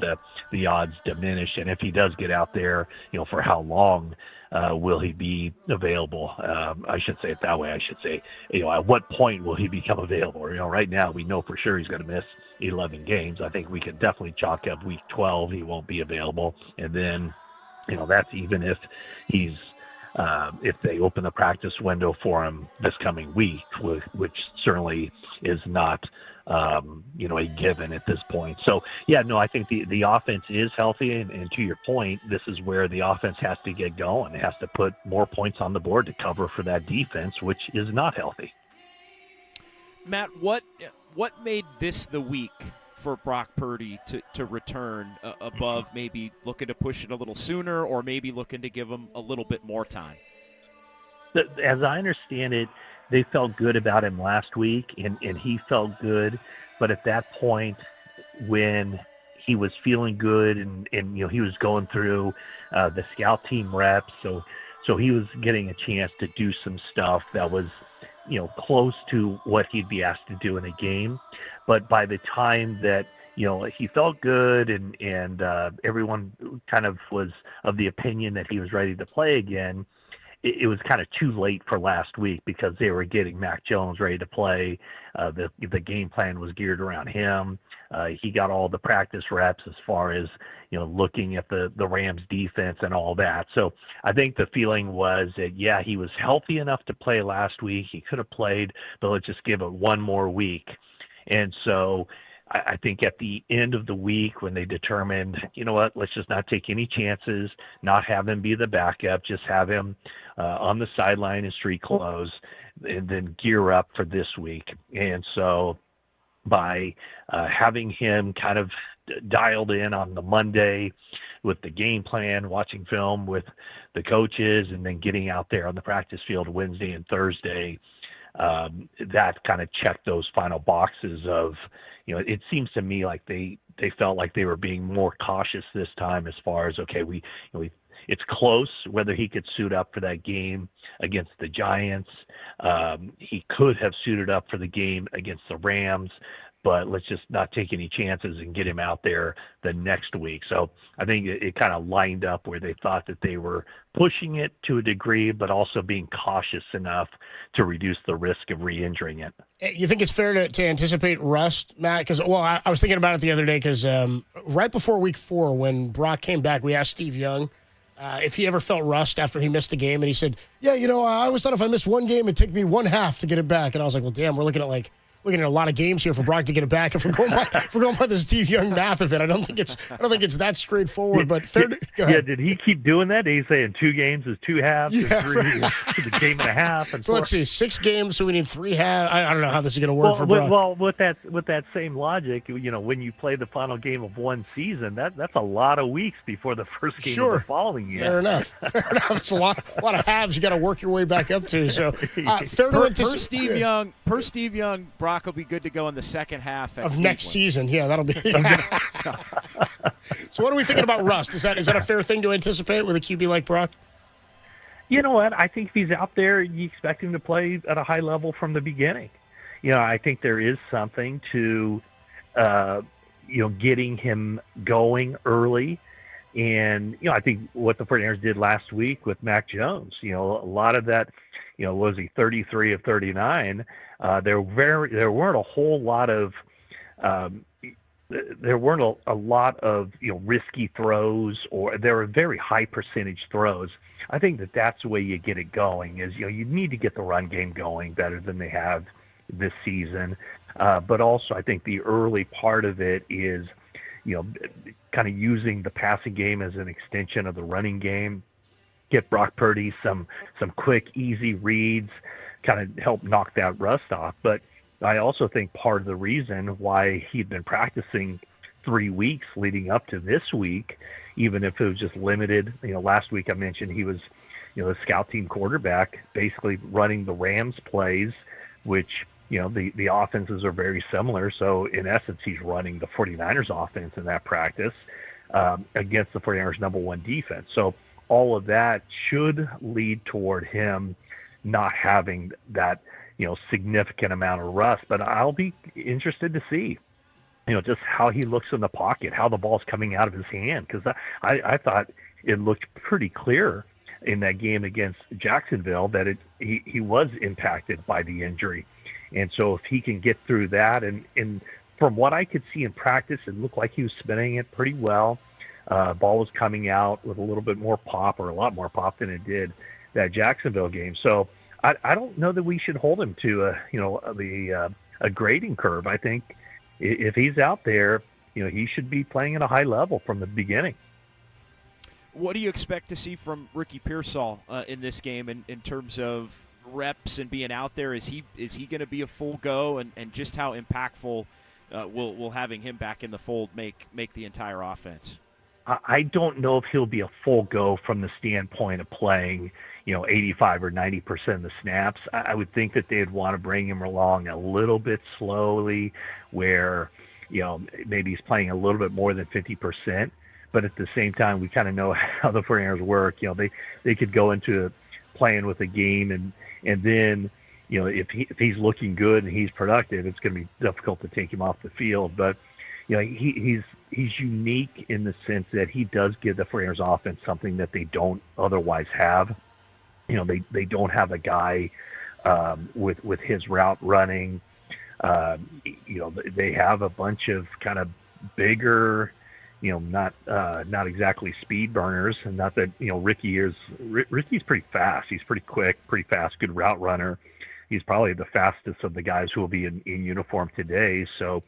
the odds diminish. And if he does get out there, for how long will he be available? I should say it that way. I should say, at what point will he become available? Right now we know for sure he's going to miss 11 games. I think we can definitely chalk up Week 12. He won't be available. And then, that's even if he's if they open the practice window for him this coming week, which certainly is not, a given at this point. So, I think the offense is healthy. And to your point, this is where the offense has to get going. It has to put more points on the board to cover for that defense, which is not healthy. Matt, what made this the week for Brock Purdy to return above maybe looking to push it a little sooner or maybe looking to give him a little bit more time? As I understand it, they felt good about him last week, and he felt good. But at that point, when he was feeling good and he was going through the scout team reps, so he was getting a chance to do some stuff that was close to what he'd be asked to do in a game. But by the time that, he felt good and everyone kind of was of the opinion that he was ready to play again, it was kind of too late for last week because they were getting Mac Jones ready to play. The game plan was geared around him. He got all the practice reps as far as, looking at the Rams defense and all that. So I think the feeling was that, he was healthy enough to play last week. He could have played, but let's just give it one more week. And so I think at the end of the week when they determined, let's just not take any chances, not have him be the backup, just have him on the sideline in street clothes and then gear up for this week. And so by having him kind of dialed in on the Monday with the game plan, watching film with the coaches, and then getting out there on the practice field Wednesday and Thursday, that kind of checked those final boxes of, it seems to me like they felt like they were being more cautious this time as far as, okay, it's close whether he could suit up for that game against the Giants. He could have suited up for the game against the Rams, but let's just not take any chances and get him out there the next week. So I think it kind of lined up where they thought that they were pushing it to a degree, but also being cautious enough to reduce the risk of re-injuring it. You think it's fair to anticipate rust, Matt? Because, well, I was thinking about it the other day because right before week 4, when Brock came back, we asked Steve Young if he ever felt rust after he missed a game, and he said, yeah, I always thought if I missed one game, it'd take me one half to get it back. And I was like, well, damn, we're looking at a lot of games here for Brock to get it back. If we're going by the Steve Young math of it, I don't think it's that straightforward. But fair. Go ahead. Yeah, did he keep doing that? Did he say in 2 games is 2 halves, and 3 is a game and a half? And so 4? Let's see, 6 games, so we need 3 halves. I don't know how this is going to work for Brock. Well, with that same logic, when you play the final game of one season, that's a lot of weeks before the first game of the following year. Fair enough. It's a lot of halves you got to work your way back up to. So fair to anticipate. Per Steve Young, Brock will be good to go in the second half of next season. Yeah, that'll be. Yeah. So, what are we thinking about rust? Is that a fair thing to anticipate with a QB like Brock? You know what? I think if he's out there, you expect him to play at a high level from the beginning. I think there is something to, getting him going early. And, I think what the 49ers did last week with Mac Jones, a lot of that, was he 33 of 39? There weren't a whole lot of risky throws, or there were very high percentage throws. I think that's the way you get it going is, you need to get the run game going better than they have this season. But also I think the early part of it is, kind of using the passing game as an extension of the running game, get Brock Purdy some quick, easy reads, kind of help knock that rust off. But I also think part of the reason why he'd been practicing 3 weeks leading up to this week, even if it was just limited, last week I mentioned he was, the scout team quarterback, basically running the Rams plays, which, the offenses are very similar. So in essence, he's running the 49ers offense in that practice against the 49ers number 1 defense. So all of that should lead toward him not having that, significant amount of rust. But I'll be interested to see, just how he looks in the pocket, how the ball's coming out of his hand. Because I thought it looked pretty clear in that game against Jacksonville that he was impacted by the injury. And so if he can get through that, and from what I could see in practice, it looked like he was spinning it pretty well. Ball was coming out with a little bit more pop, or a lot more pop than it did that Jacksonville game. So I don't know that we should hold him to a grading curve. I think if he's out there, he should be playing at a high level from the beginning. What do you expect to see from Ricky Pearsall in this game in terms of reps and being out there? Is he going to be a full go, and just how impactful will having him back in the fold make the entire offense? I don't know if he'll be a full go from the standpoint of playing, 85 or 90% of the snaps. I would think that they'd want to bring him along a little bit slowly, where, maybe he's playing a little bit more than 50%. But at the same time, we kind of know how the 49ers work. They could go into playing with a game, and then, if he's looking good and he's productive, it's going to be difficult to take him off the field. But, he's unique in the sense that he does give the 49ers offense something that they don't otherwise have. They don't have a guy with his route running. They have a bunch of kind of bigger, not exactly speed burners, and not that, Ricky's pretty fast. He's pretty quick, pretty fast, good route runner. He's probably the fastest of the guys who will be in uniform today. So,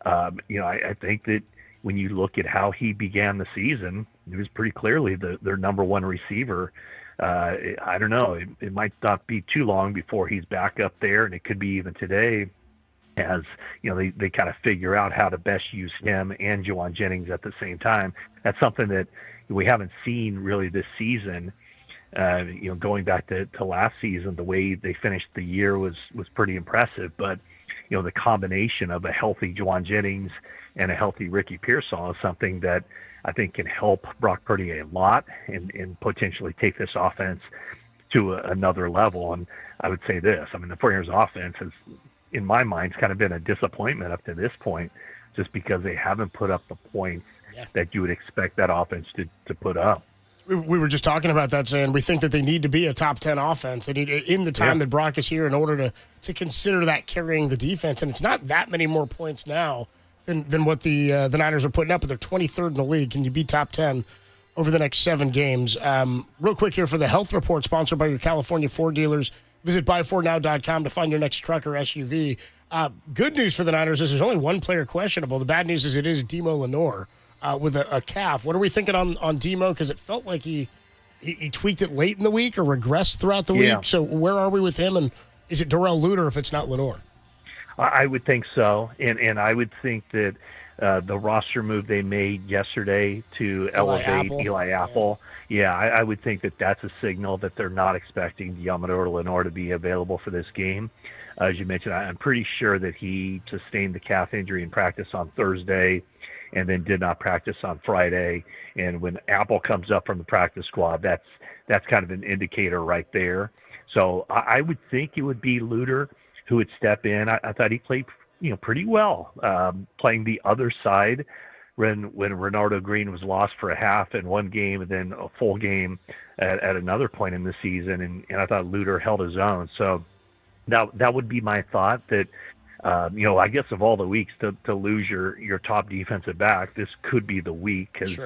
I think that when you look at how he began the season, he was pretty clearly their number 1 receiver. I don't know. It might not be too long before he's back up there, and it could be even today, as they kind of figure out how to best use him and Juwan Jennings at the same time. That's something that we haven't seen really this season. Going back to last season, the way they finished the year was pretty impressive. But the combination of a healthy Juwan Jennings and a healthy Ricky Pearsall is something that I think can help Brock Purdy a lot and potentially take this offense to another level. And I would say this: the 49ers offense has in my mind, it's kind of been a disappointment up to this point, just because they haven't put up the points that you would expect that offense to put up. We were just talking about that, saying we think that they need to be a top 10 offense. They need, in the time that Brock is here, in order to consider that carrying the defense. And it's not that many more points now than what the Niners are putting up, but they're 23rd in the league. Can you be top 10 over the next 7 games? Real quick here for the health report, sponsored by your California Ford dealers. Visit buyfordnow.com to find your next truck or SUV. Good news for the Niners is there's only one player questionable. The bad news is it is Demo Lenore with a calf. What are we thinking on Demo? Because it felt like he tweaked it late in the week or regressed throughout the week. So where are we with him? And is it Darrell Luter if it's not Lenore? I would think so. And I would think that the roster move they made yesterday to elevate Eli Apple, I would think that that's a signal that they're not expecting Diamador Lenore to be available for this game. As you mentioned, I'm pretty sure that he sustained the calf injury in practice on Thursday and then did not practice on Friday. And when Apple comes up from the practice squad, that's kind of an indicator right there. So I would think it would be Luter who would step in. I thought he played pretty well, playing the other side when Renardo Green was lost for a half in one game and then a full game at another point in the season. And I thought Luter held his own. So that would be my thought, that I guess of all the weeks to lose your top defensive back, this could be the week, because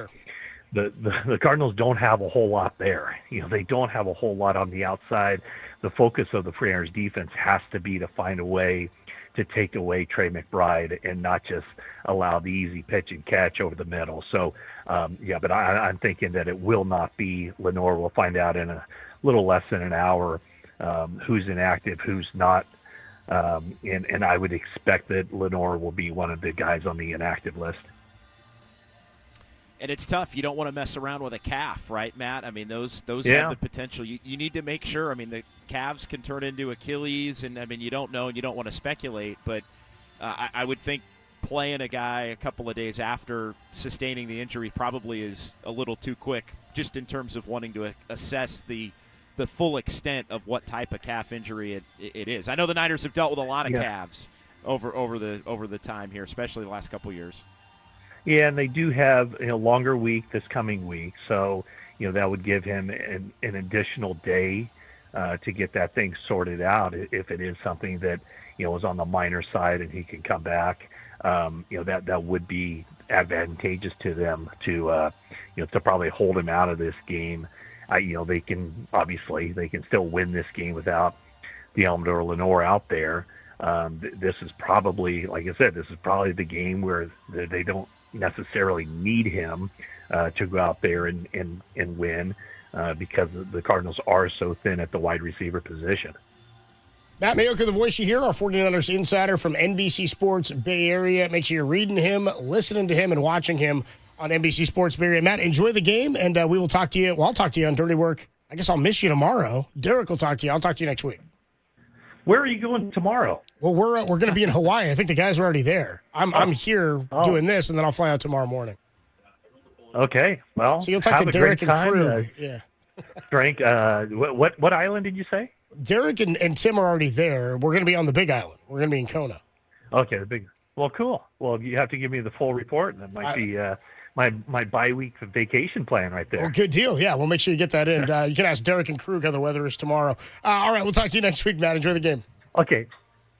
the Cardinals don't have a whole lot there. They don't have a whole lot on the outside. The focus of the 49ers defense has to be to find a way to take away Trey McBride and not just allow the easy pitch and catch over the middle. So, but I'm thinking that it will not be Lenore. We'll find out in a little less than an hour who's inactive, who's not. And I would expect that Lenore will be one of the guys on the inactive list. And it's tough. You don't want to mess around with a calf, right, Matt? I mean, those have the potential. You need to make sure. I mean, the calves can turn into Achilles, and, I mean, you don't know, and you don't want to speculate. But I would think playing a guy a couple of days after sustaining the injury probably is a little too quick, just in terms of wanting to assess the full extent of what type of calf injury it is. I know the Niners have dealt with a lot of calves over the time here, especially the last couple of years. Yeah, and they do have a longer week this coming week, so that would give him an additional day to get that thing sorted out. If it is something that is on the minor side and he can come back, that would be advantageous to them to probably hold him out of this game. They can still win this game without Diamador Lenore out there. This is probably, like I said, the game where they don't necessarily need him to go out there and win because the Cardinals are so thin at the wide receiver position. Matt Mayoka, the voice you hear, our 49ers insider from NBC Sports Bay Area. Make sure you're reading him, listening to him, and watching him on NBC Sports Bay Area. Matt, enjoy the game, and we will talk to you. Well, I'll talk to you on Dirty Work. I guess I'll miss you tomorrow. Derek will talk to you. I'll talk to you next week. Where are you going tomorrow? Well, we're going to be in Hawaii. I think the guys are already there. I'm here doing this, and then I'll fly out tomorrow morning. Okay. Well, so you'll talk to Derek and Krug. Frank, what island did you say? Derek and Tim are already there. We're going to be on the Big Island. We're going to be in Kona. Okay, the big. Well, cool. Well, you have to give me the full report, and that might be my bye-week vacation plan right there. Well, good deal. Yeah, we'll make sure you get that in. You can ask Derek and Krug how the weather is tomorrow. All right, we'll talk to you next week, Matt. Enjoy the game. Okay.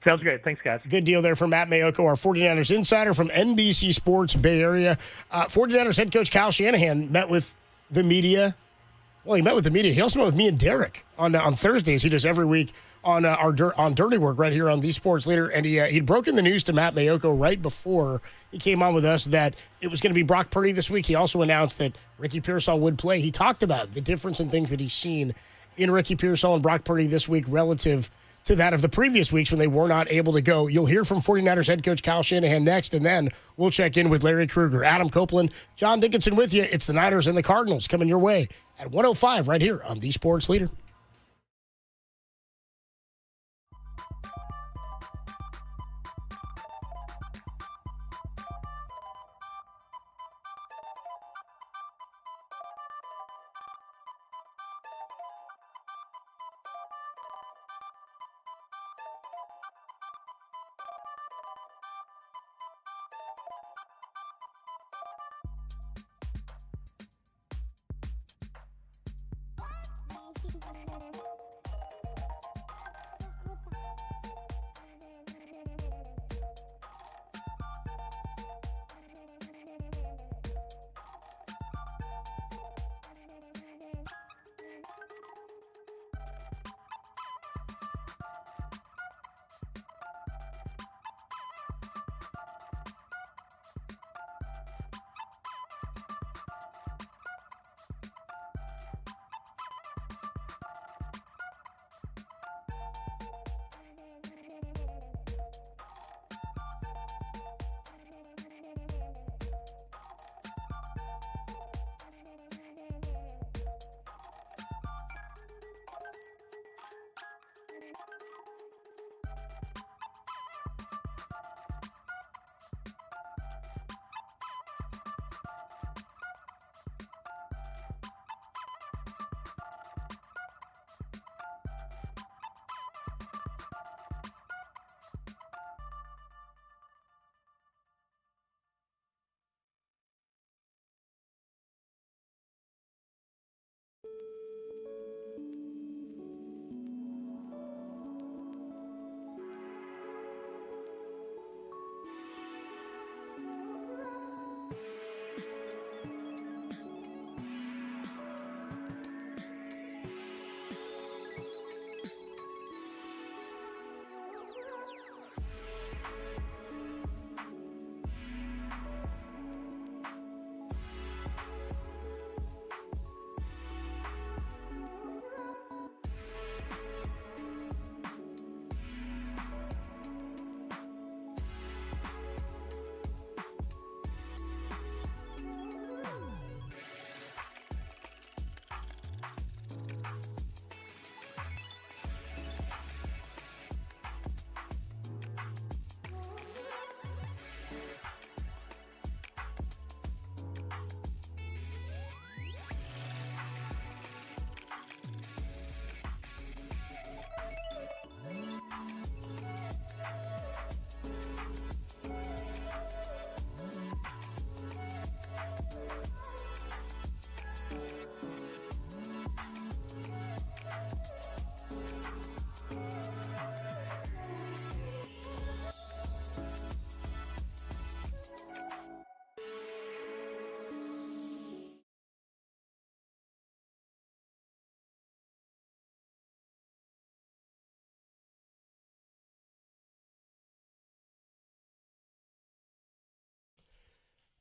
Sounds great. Thanks, guys. Good deal there from Matt Mayoka, our 49ers insider from NBC Sports Bay Area. 49ers head coach Kyle Shanahan met with the media. Well, he met with the media. He also met with me and Derek on Thursdays. He does every week on Dirty Work right here on The Sports Leader. And he'd broken the news to Matt Mayoka right before he came on with us that it was going to be Brock Purdy this week. He also announced that Ricky Pearsall would play. He talked about the difference in things that he's seen in Ricky Pearsall and Brock Purdy this week relative to that of the previous weeks when they were not able to go. You'll hear from 49ers head coach Kyle Shanahan next, and then we'll check in with Larry Krueger, Adam Copeland, John Dickinson with you. It's the Niners and the Cardinals coming your way at 105 right here on The Sports Leader.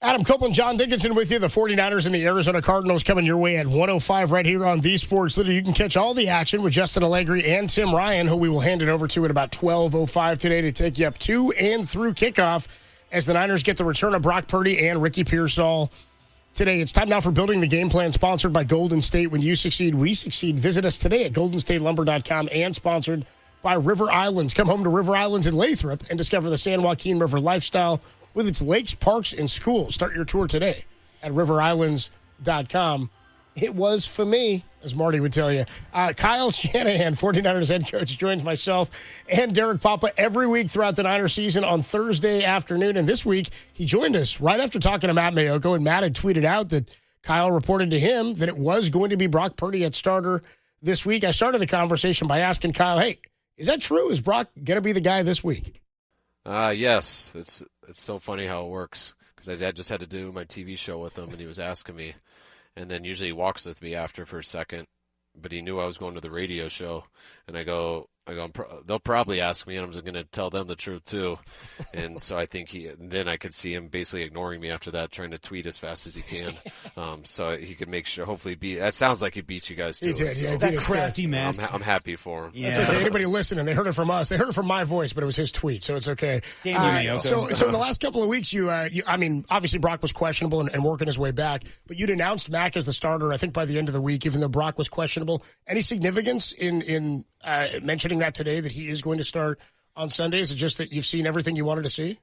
Adam Copeland, John Dickinson with you. The 49ers and the Arizona Cardinals coming your way at 105 right here on The Sports Leader. You can catch all the action with Justin Allegri and Tim Ryan, who we will hand it over to at about 12:05 today to take you up to and through kickoff as the Niners get the return of Brock Purdy and Ricky Pearsall today. It's time now for Building the Game Plan, sponsored by Golden State. When you succeed, we succeed. Visit us today at goldenstatelumber.com and sponsored by River Islands. Come home to River Islands in Lathrop and discover the San Joaquin River lifestyle with its lakes, parks, and schools. Start your tour today at riverislands.com. It was for me, as Marty would tell you. Kyle Shanahan, 49ers head coach, joins myself and Derek Papa every week throughout the Niner season on Thursday afternoon. And this week, he joined us right after talking to Matt Mayoko, and Matt had tweeted out that Kyle reported to him that it was going to be Brock Purdy at starter this week. I started the conversation by asking Kyle, hey, is that true? Is Brock going to be the guy this week? Yes. It's so funny how it works, because I just had to do my TV show with him, and he was asking me. And then usually he walks with me after for a second, but he knew I was going to the radio show. And I go, they'll probably ask me, and I'm going to tell them the truth too. And so I think then I could see him basically ignoring me after that, trying to tweet as fast as he can. So he could make sure, hopefully that sounds like he beat you guys too. He did, yeah. That crafty man. I'm happy for him. Yeah. That's okay. Anybody listening, they heard it from us. They heard it from my voice, but it was his tweet, so it's okay. So in the last couple of weeks, I mean, obviously Brock was questionable and working his way back, but you'd announced Mac as the starter, I think, by the end of the week, even though Brock was questionable. Any significance in mentioning that today, that he is going to start on Sunday? Is it just that you've seen everything you wanted to see?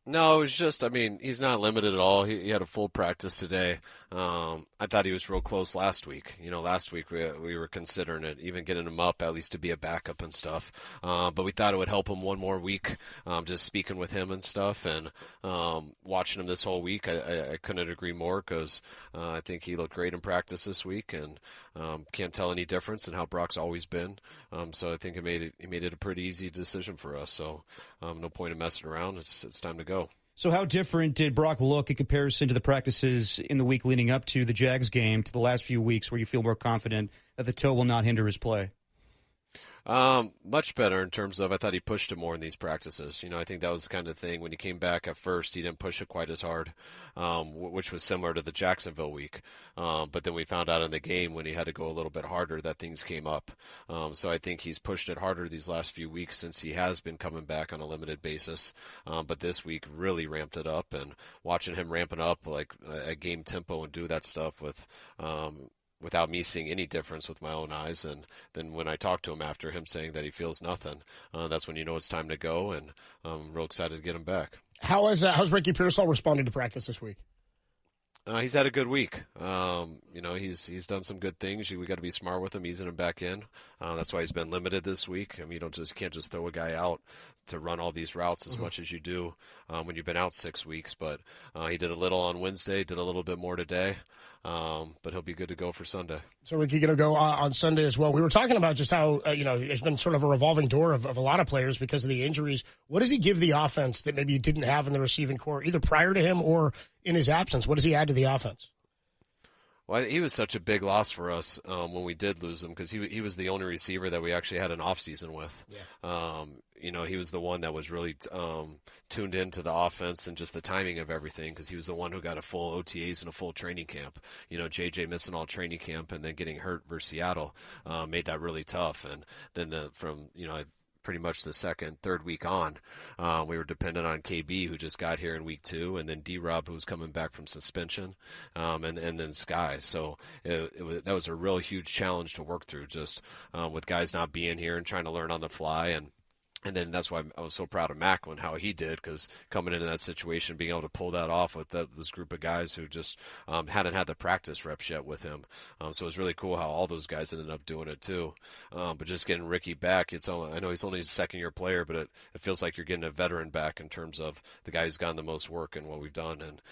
No, it was just, I mean, he's not limited at all. He had a full practice today. I thought he was real close last week. Last week we were considering it, even getting him up at least to be a backup and stuff. But we thought it would help him one more week, just speaking with him and stuff, and watching him this whole week. I couldn't agree more, because I think he looked great in practice this week, and can't tell any difference in how Brock's always been. So I think he made it a pretty easy decision for us. So no point in messing around. It's time to go. So how different did Brock look in comparison to the practices in the week leading up to the Jags game, to the last few weeks, where you feel more confident that the toe will not hinder his play? Much better in terms of, I thought he pushed it more in these practices. I think that was the kind of thing when he came back at first, he didn't push it quite as hard, which was similar to the Jacksonville week. But then we found out in the game when he had to go a little bit harder that things came up. So I think he's pushed it harder these last few weeks since he has been coming back on a limited basis. But this week really ramped it up, and watching him ramping up like at game tempo and do that stuff without me seeing any difference with my own eyes. And then when I talked to him after, him saying that he feels nothing, that's when you know it's time to go, and I'm real excited to get him back. How's Ricky Pearsall responding to practice this week? He's had a good week. He's done some good things. We got to be smart with him, easing him back in. That's why he's been limited this week. I mean, you can't just throw a guy out to run all these routes as much as you do when you've been out 6 weeks. But he did a little on Wednesday, did a little bit more today. But he'll be good to go for Sunday. So Ricky going to go on Sunday as well. We were talking about just how, there's been sort of a revolving door of a lot of players because of the injuries. What does he give the offense that maybe you didn't have in the receiving core, either prior to him or in his absence? What does he add to the offense? Well, he was such a big loss for us when we did lose him, because he was the only receiver that we actually had an off season with. Yeah. He was the one that was really tuned into the offense and just the timing of everything, because he was the one who got a full OTAs and a full training camp. JJ missing all training camp and then getting hurt versus Seattle made that really tough. And then pretty much the second, third week on, we were dependent on KB, who just got here in week 2, and then D-Rob, who was coming back from suspension, and then Sky. So that was a real huge challenge to work through, just with guys not being here and trying to learn on the fly. And then that's why I was so proud of Macklin, how he did, because coming into that situation, being able to pull that off with this group of guys who just hadn't had the practice reps yet with him. So it was really cool how all those guys ended up doing it too. But just getting Ricky back, I know he's only a second-year player, but it feels like you're getting a veteran back in terms of the guy who's gotten the most work and what we've done. And,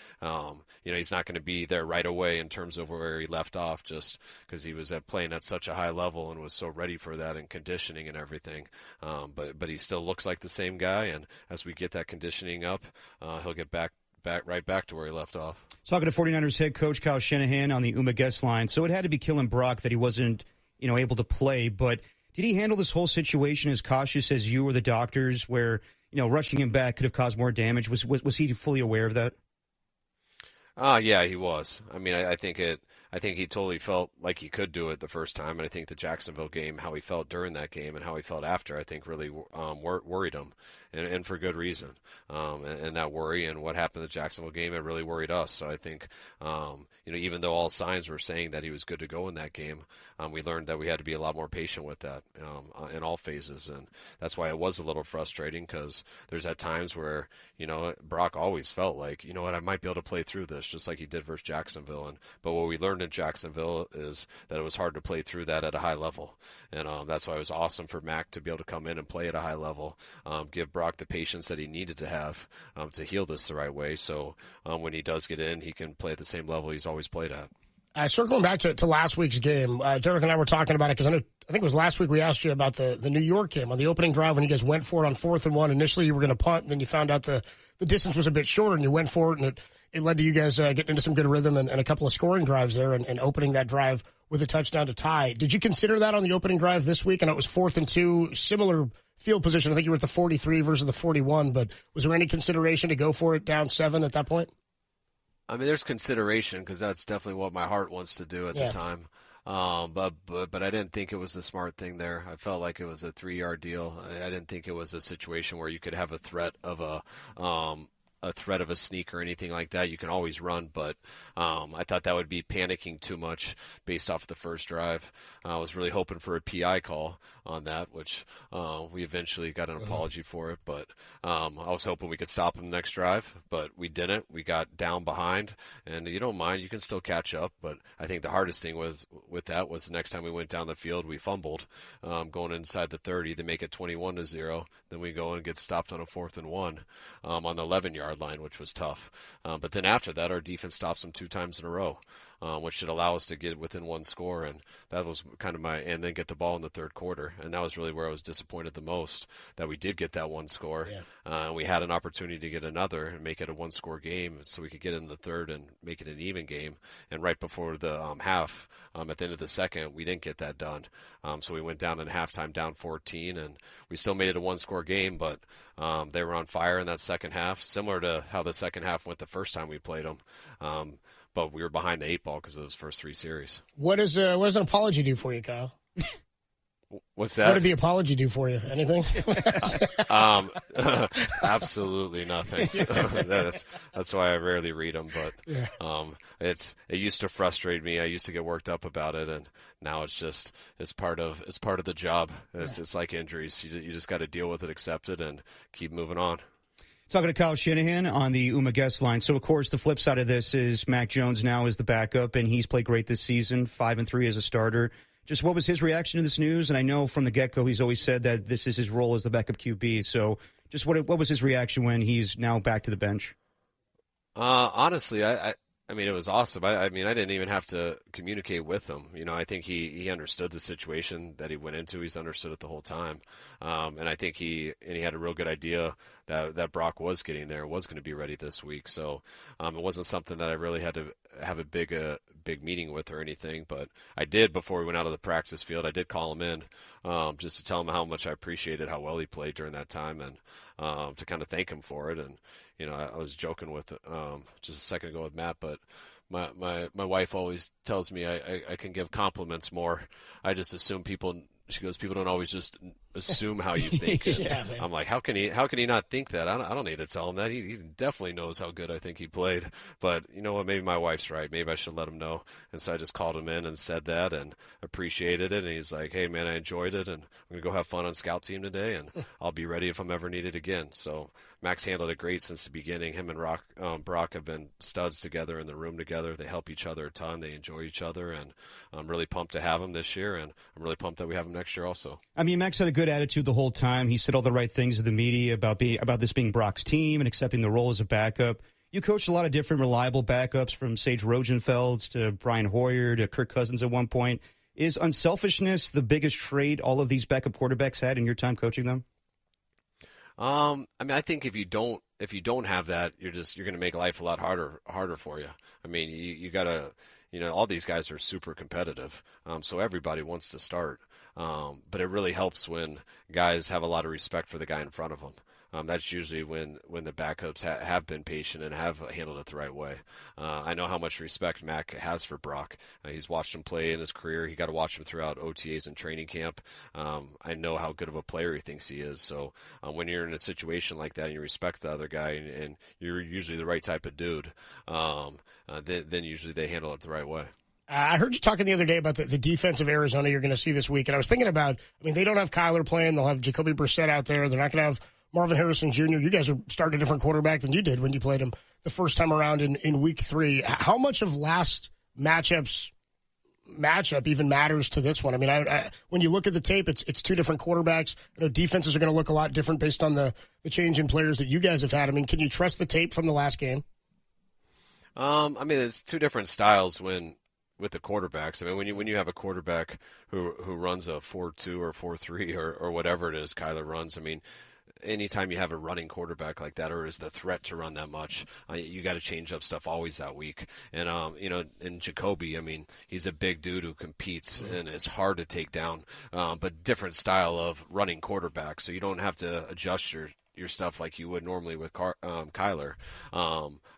he's not going to be there right away in terms of where he left off, just because he was playing at such a high level and was so ready for that and conditioning and everything. But he still looks like the same guy, and as we get that conditioning up, he'll get right back to where he left off. Talking to 49ers head coach Kyle Shanahan on the UMA guest line. So it had to be killing Brock that he wasn't, able to play, but did he handle this whole situation as cautious as you or the doctors, where, rushing him back could have caused more damage? Was he fully aware of that? Yeah, he was. I mean, I think he totally felt like he could do it the first time, and I think the Jacksonville game, how he felt during that game and how he felt after, I think really worried him, and for good reason. And that worry and what happened in the Jacksonville game, it really worried us. So I think, even though all signs were saying that he was good to go in that game, we learned that we had to be a lot more patient with that in all phases, and that's why it was a little frustrating, because there's at times where Brock always felt like, I might be able to play through this, just like he did versus Jacksonville. But what we learned in Jacksonville is that it was hard to play through that at a high level, and that's why it was awesome for Mac to be able to come in and play at a high level, give Brock the patience that he needed to have to heal this the right way. So when he does get in, he can play at the same level he's always played at. Circling back to last week's game, Derek and I were talking about it, because I think it was last week we asked you about the New York game on the opening drive when you guys went for it on 4th and 1. Initially you were going to punt, and then you found out the distance was a bit shorter, and you went for it, and it led to you guys getting into some good rhythm and a couple of scoring drives there, and opening that drive with a touchdown to tie. Did you consider that on the opening drive this week? And it was 4th and 2, similar field position. I think you were at the 43 versus the 41, but was there any consideration to go for it down 7 at that point? I mean, there's consideration, because that's definitely what my heart wants to do at the time. But I didn't think it was the smart thing there. I felt like it was a 3-yard deal. I didn't think it was a situation where you could have a threat of a threat of a sneak or anything like that. You can always run, but I thought that would be panicking too much based off the first drive. I was really hoping for a PI call on that, which we eventually got an apology for it, but I was hoping we could stop them next drive, but we didn't. We got down behind, and you don't mind, you can still catch up, but I think the hardest thing was the next time we went down the field, we fumbled going inside the 30. They make it 21-0. Then we go and get stopped on a 4th and 1 on the 11-yard line, which was tough. But then after that, our defense stops them 2 times in a row, which should allow us to get within 1 score. And that was kind of and then get the ball in the 3rd quarter. And that was really where I was disappointed the most, that we did get that 1 score. Yeah. We had an opportunity to get another and make it a 1-score game so we could get in the 3rd and make it an even game. And right before the half, at the end of the 2nd, we didn't get that done. So we went down in halftime down 14, and we still made it a 1-score game, but they were on fire in that 2nd half, similar to how the 2nd half went the first time we played them. But we were behind the 8 ball because of those first 3 series. What does an apology do for you, Kyle? What's that? What did the apology do for you? Anything? Absolutely nothing. That's why I rarely read them. But it used to frustrate me. I used to get worked up about it, and now it's part of the job. It's like injuries. You just got to deal with it, accept it, and keep moving on. Talking to Kyle Shanahan on the UMA guest line. So, of course, the flip side of this is Mac Jones now is the backup, and he's played great this season, 5-3 as a starter. Just what was his reaction to this news? And I know from the get-go he's always said that this is his role as the backup QB. So just what was his reaction when he's now back to the bench? Honestly, I mean, it was awesome. I mean, I didn't even have to communicate with him. You know, I think he understood the situation that he went into. He's understood it the whole time. And I think he had a real good idea that Brock was getting there, was going to be ready this week. So it wasn't something that I really had to have a big meeting with or anything. But I did, before we went out of the practice field, I did call him in just to tell him how much I appreciated how well he played during that time, and to kind of thank him for it. And you know, I was joking with just a second ago with Matt, but my wife always tells me I can give compliments more. I just assume people don't always just assume how you think. Yeah, I'm like, how can he not think that? I don't need to tell him that. He definitely knows how good I think he played. But you know what? Maybe my wife's right. Maybe I should let him know. And so I just called him in and said that and appreciated it. And he's like, hey man, I enjoyed it, and I'm gonna go have fun on scout team today, and I'll be ready if I'm ever needed again. So Max handled it great since the beginning. Him and Brock have been studs together in the room together. They help each other a ton. They enjoy each other, and I'm really pumped to have him this year, and I'm really pumped that we have him next year also. I mean, Max had a good attitude the whole time. He said all the right things to the media about this being Brock's team and accepting the role as a backup. You coached a lot of different reliable backups, from Sage Rosenfels to Brian Hoyer to Kirk Cousins at one point. Is unselfishness the biggest trait all of these backup quarterbacks had in your time coaching them? I mean, I think if you don't have that, you're going to make life a lot harder for you. I mean, you gotta, all these guys are super competitive, so everybody wants to start. But it really helps when guys have a lot of respect for the guy in front of them. That's usually when the backups have been patient and have handled it the right way. I know how much respect Mac has for Brock. He's watched him play in his career. He got to watch him throughout OTAs and training camp. I know how good of a player he thinks he is. So when you're in a situation like that and you respect the other guy and you're usually the right type of dude, then usually they handle it the right way. I heard you talking the other day about the defense of Arizona you're going to see this week, and I was thinking about, I mean, they don't have Kyler playing. They'll have Jacoby Brissett out there. They're not going to have Marvin Harrison Jr. You guys are starting a different quarterback than you did when you played him the first time around in week 3. How much of last matchup even matters to this one? I mean, when you look at the tape, it's 2 different quarterbacks. Defenses are going to look a lot different based on the change in players that you guys have had. I mean, can you trust the tape from the last game? I mean, it's 2 different styles with the quarterbacks. I mean, when you have a quarterback who runs a 4-2 or 4-3 or whatever it is Kyler runs, I mean, anytime you have a running quarterback like that, or is the threat to run that much, you got to change up stuff always that week. And in Jacoby, I mean, he's a big dude who competes and is hard to take down, but different style of running quarterback. So you don't have to adjust your your stuff like you would normally with Kyler.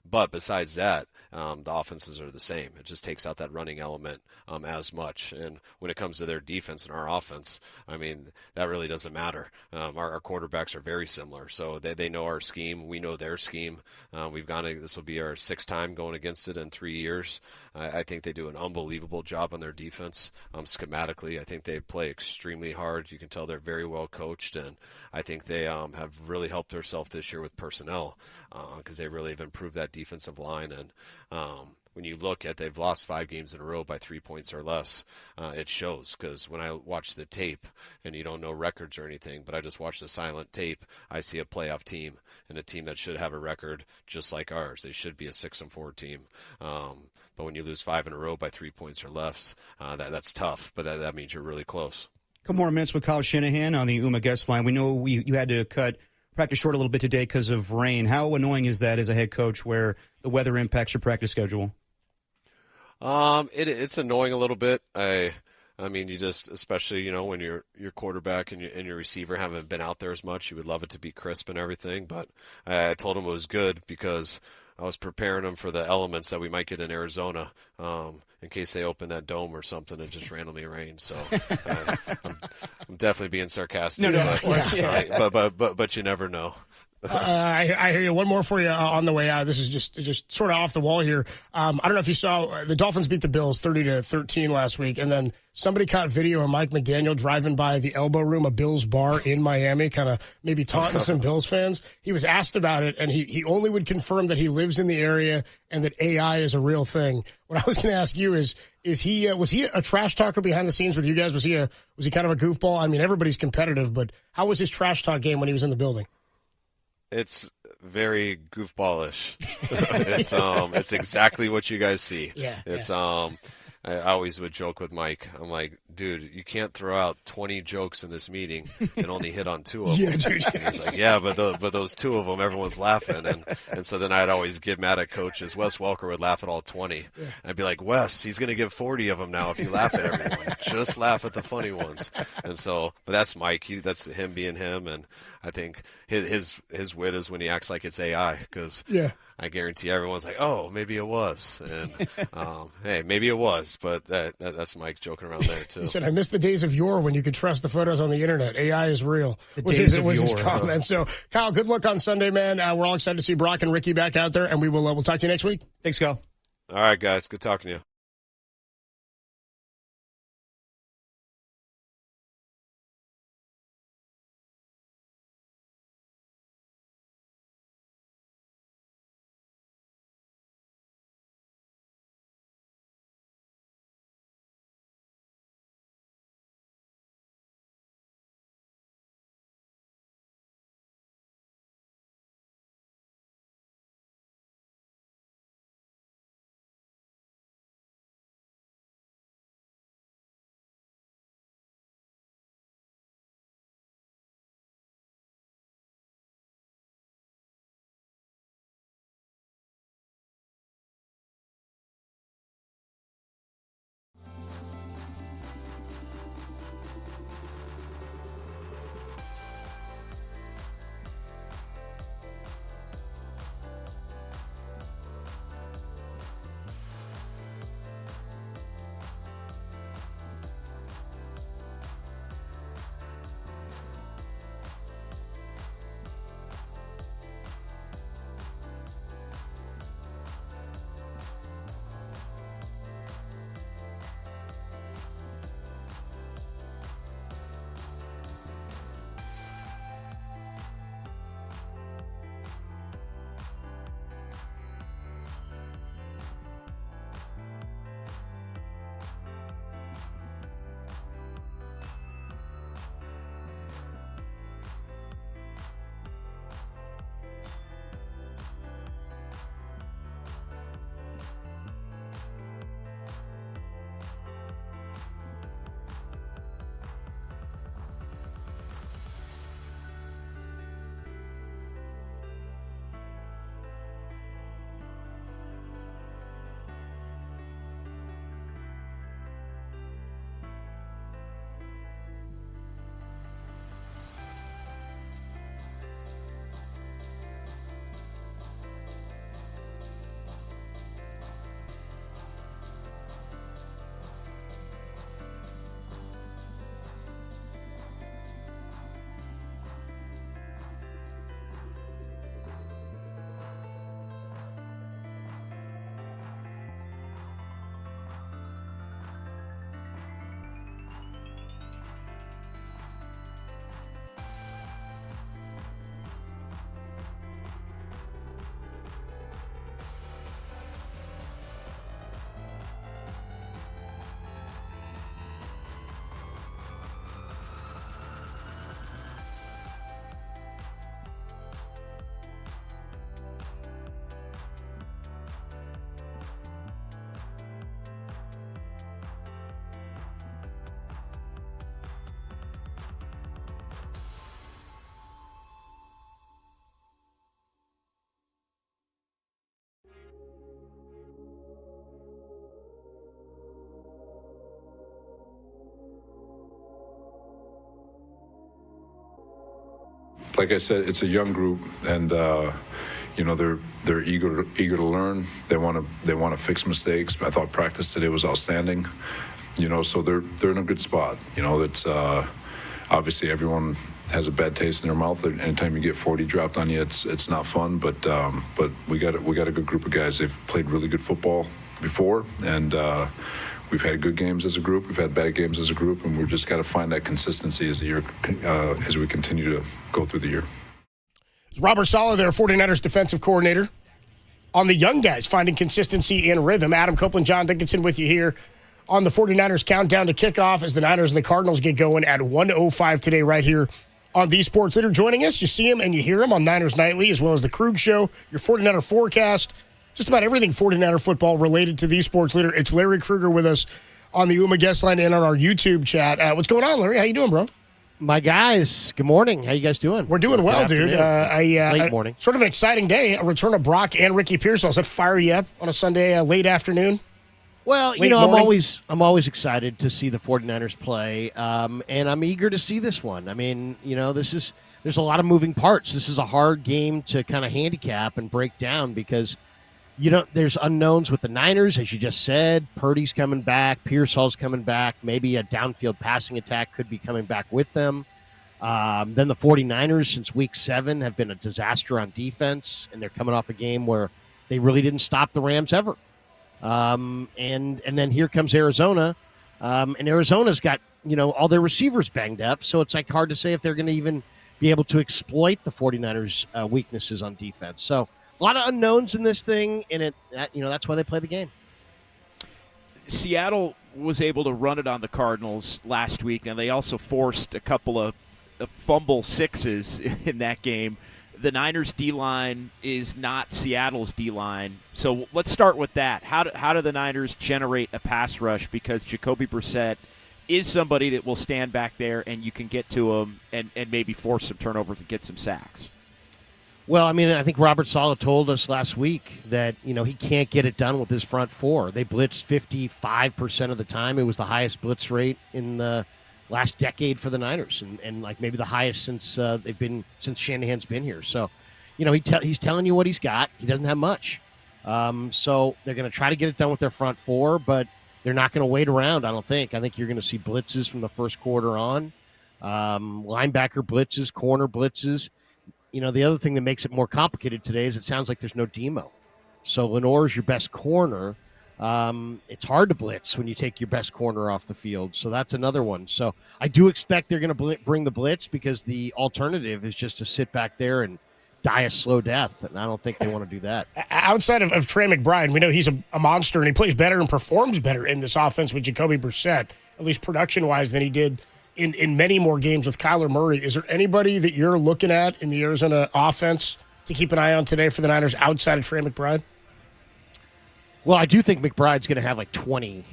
But besides that, the offenses are the same. It just takes out that running element as much. And when it comes to their defense and our offense, I mean, that really doesn't matter. Our quarterbacks are very similar, so they know our scheme. We know their scheme. This will be our 6th time going against it in 3 years. I think they do an unbelievable job on their defense. Schematically, I think they play extremely hard. You can tell they're very well coached, and I think they have really helped themselves this year with personnel because they really have improved that defensive line. And when you look at they've lost 5 games in a row by 3 points or less, it shows, because when I watch the tape, and you don't know records or anything, but I just watch the silent tape, I see a playoff team and a team that should have a record just like ours. They should be a 6-4 team. But when you lose 5 in a row by 3 points or less, that's tough, but that means you're really close. A couple more minutes with Kyle Shanahan on the UMA guest line. We know you had to cut practice short a little bit today because of rain. How annoying is that as a head coach where the weather impacts your practice schedule? It's annoying a little bit. I mean, you just, especially, when your quarterback and your receiver haven't been out there as much, you would love it to be crisp and everything. But I told him it was good because I was preparing them for the elements that we might get in Arizona in case they open that dome or something and just randomly rain. So I'm definitely being sarcastic. But you never know. I hear you. One more for you on the way out. This is just sort of off the wall here. I don't know if you saw the Dolphins beat the Bills 30-13 last week, and then somebody caught video of Mike McDaniel driving by the Elbow Room, a Bills bar in Miami, kind of maybe taunting some Bills fans. He was asked about it, and he only would confirm that he lives in the area and that AI is a real thing. What I was going to ask you is he was he a trash talker behind the scenes with you guys? Was he kind of a goofball? I mean, everybody's competitive, but how was his trash talk game when he was in the building? It's very goofballish. It's exactly what you guys see. I always would joke with Mike. I'm like, dude, you can't throw out 20 jokes in this meeting and only hit on 2 of them. Yeah, dude. And he's like, yeah, but those 2 of them, everyone's laughing. And so then I'd always get mad at coaches. Wes Welker would laugh at all 20. Yeah. I'd be like, Wes, he's going to give 40 of them now if you laugh at everyone. Just laugh at the funny ones. And so, but that's Mike. That's him being him. And I think his wit is when he acts like it's AI, because I guarantee everyone's like, oh, maybe it was. And hey, maybe it was, but that's Mike joking around there too. He said, I miss the days of yore when you could trust the photos on the internet. AI is real. Was his comment. So, Kyle, good luck on Sunday, man. We're all excited to see Brock and Ricky back out there, and we'll talk to you next week. Thanks, Kyle. All right, guys. Good talking to you. like I said, it's a young group, and they're eager to learn. They want to fix mistakes. I thought practice today was outstanding. So they're in a good spot. It's obviously everyone has a bad taste in their mouth. Anytime you get 40 dropped on you, it's not fun. But we got a good group of guys. They've played really good football before, and we've had good games as a group. We've had bad games as a group, and we've just got to find that consistency as we continue to go through the year. Robert Saleh there, 49ers defensive coordinator, on the young guys finding consistency and rhythm. Adam Copeland, John Dickinson with you here on the 49ers countdown to kickoff as the Niners and the Cardinals get going at 1:05 today right here on the Sports Leader. Joining us, you see him and you hear him on Niners Nightly, as well as the Krug Show, your 49er forecast, just about everything 49er football related to the Sports Leader. It's Larry Krueger with us on the UMA guest line and on our YouTube chat. What's going on, Larry? How you doing, bro? My guys, good morning. How you guys doing? We're doing well, dude. Late morning. Sort of an exciting day. A return of Brock and Ricky Pearsall. Does that fire you up on a Sunday late afternoon? Well, late morning? I'm always excited to see the 49ers play, and I'm eager to see this one. I mean, there's a lot of moving parts. This is a hard game to kind of handicap and break down because there's unknowns with the Niners, as you just said. Purdy's coming back. Pearsall's coming back. Maybe a downfield passing attack could be coming back with them. Then the 49ers, since week 7, have been a disaster on defense, and they're coming off a game where they really didn't stop the Rams ever. And then here comes Arizona, and Arizona's got, all their receivers banged up, so it's hard to say if they're going to even be able to exploit the 49ers' weaknesses on defense. So a lot of unknowns in this thing, and that's why they play the game. Seattle was able to run it on the Cardinals last week, and they also forced a couple of fumble sixes in that game. The Niners' D-line is not Seattle's D-line. So let's start with that. How do the Niners generate a pass rush? Because Jacoby Brissett is somebody that will stand back there and you can get to him and maybe force some turnovers and get some sacks. Well, I mean, I think Robert Saleh told us last week that, he can't get it done with his front four. They blitzed 55% of the time. It was the highest blitz rate in the last decade for the Niners, and like maybe the highest since Shanahan's been here. So, he's telling you what he's got. He doesn't have much. So they're going to try to get it done with their front four, but they're not going to wait around, I don't think. I think you're going to see blitzes from the first quarter on, linebacker blitzes, corner blitzes. The other thing that makes it more complicated today is it sounds like there's no Demo. So Lenore's your best corner. It's hard to blitz when you take your best corner off the field. So that's another one. So I do expect they're going to bring the blitz because the alternative is just to sit back there and die a slow death. And I don't think they want to do that. Outside of Trey McBride, we know he's a monster and he plays better and performs better in this offense with Jacoby Brissett, at least production-wise, than he did in many more games with Kyler Murray. Is there anybody that you're looking at in the Arizona offense to keep an eye on today for the Niners outside of Trey McBride? Well, I do think McBride's going to have like 20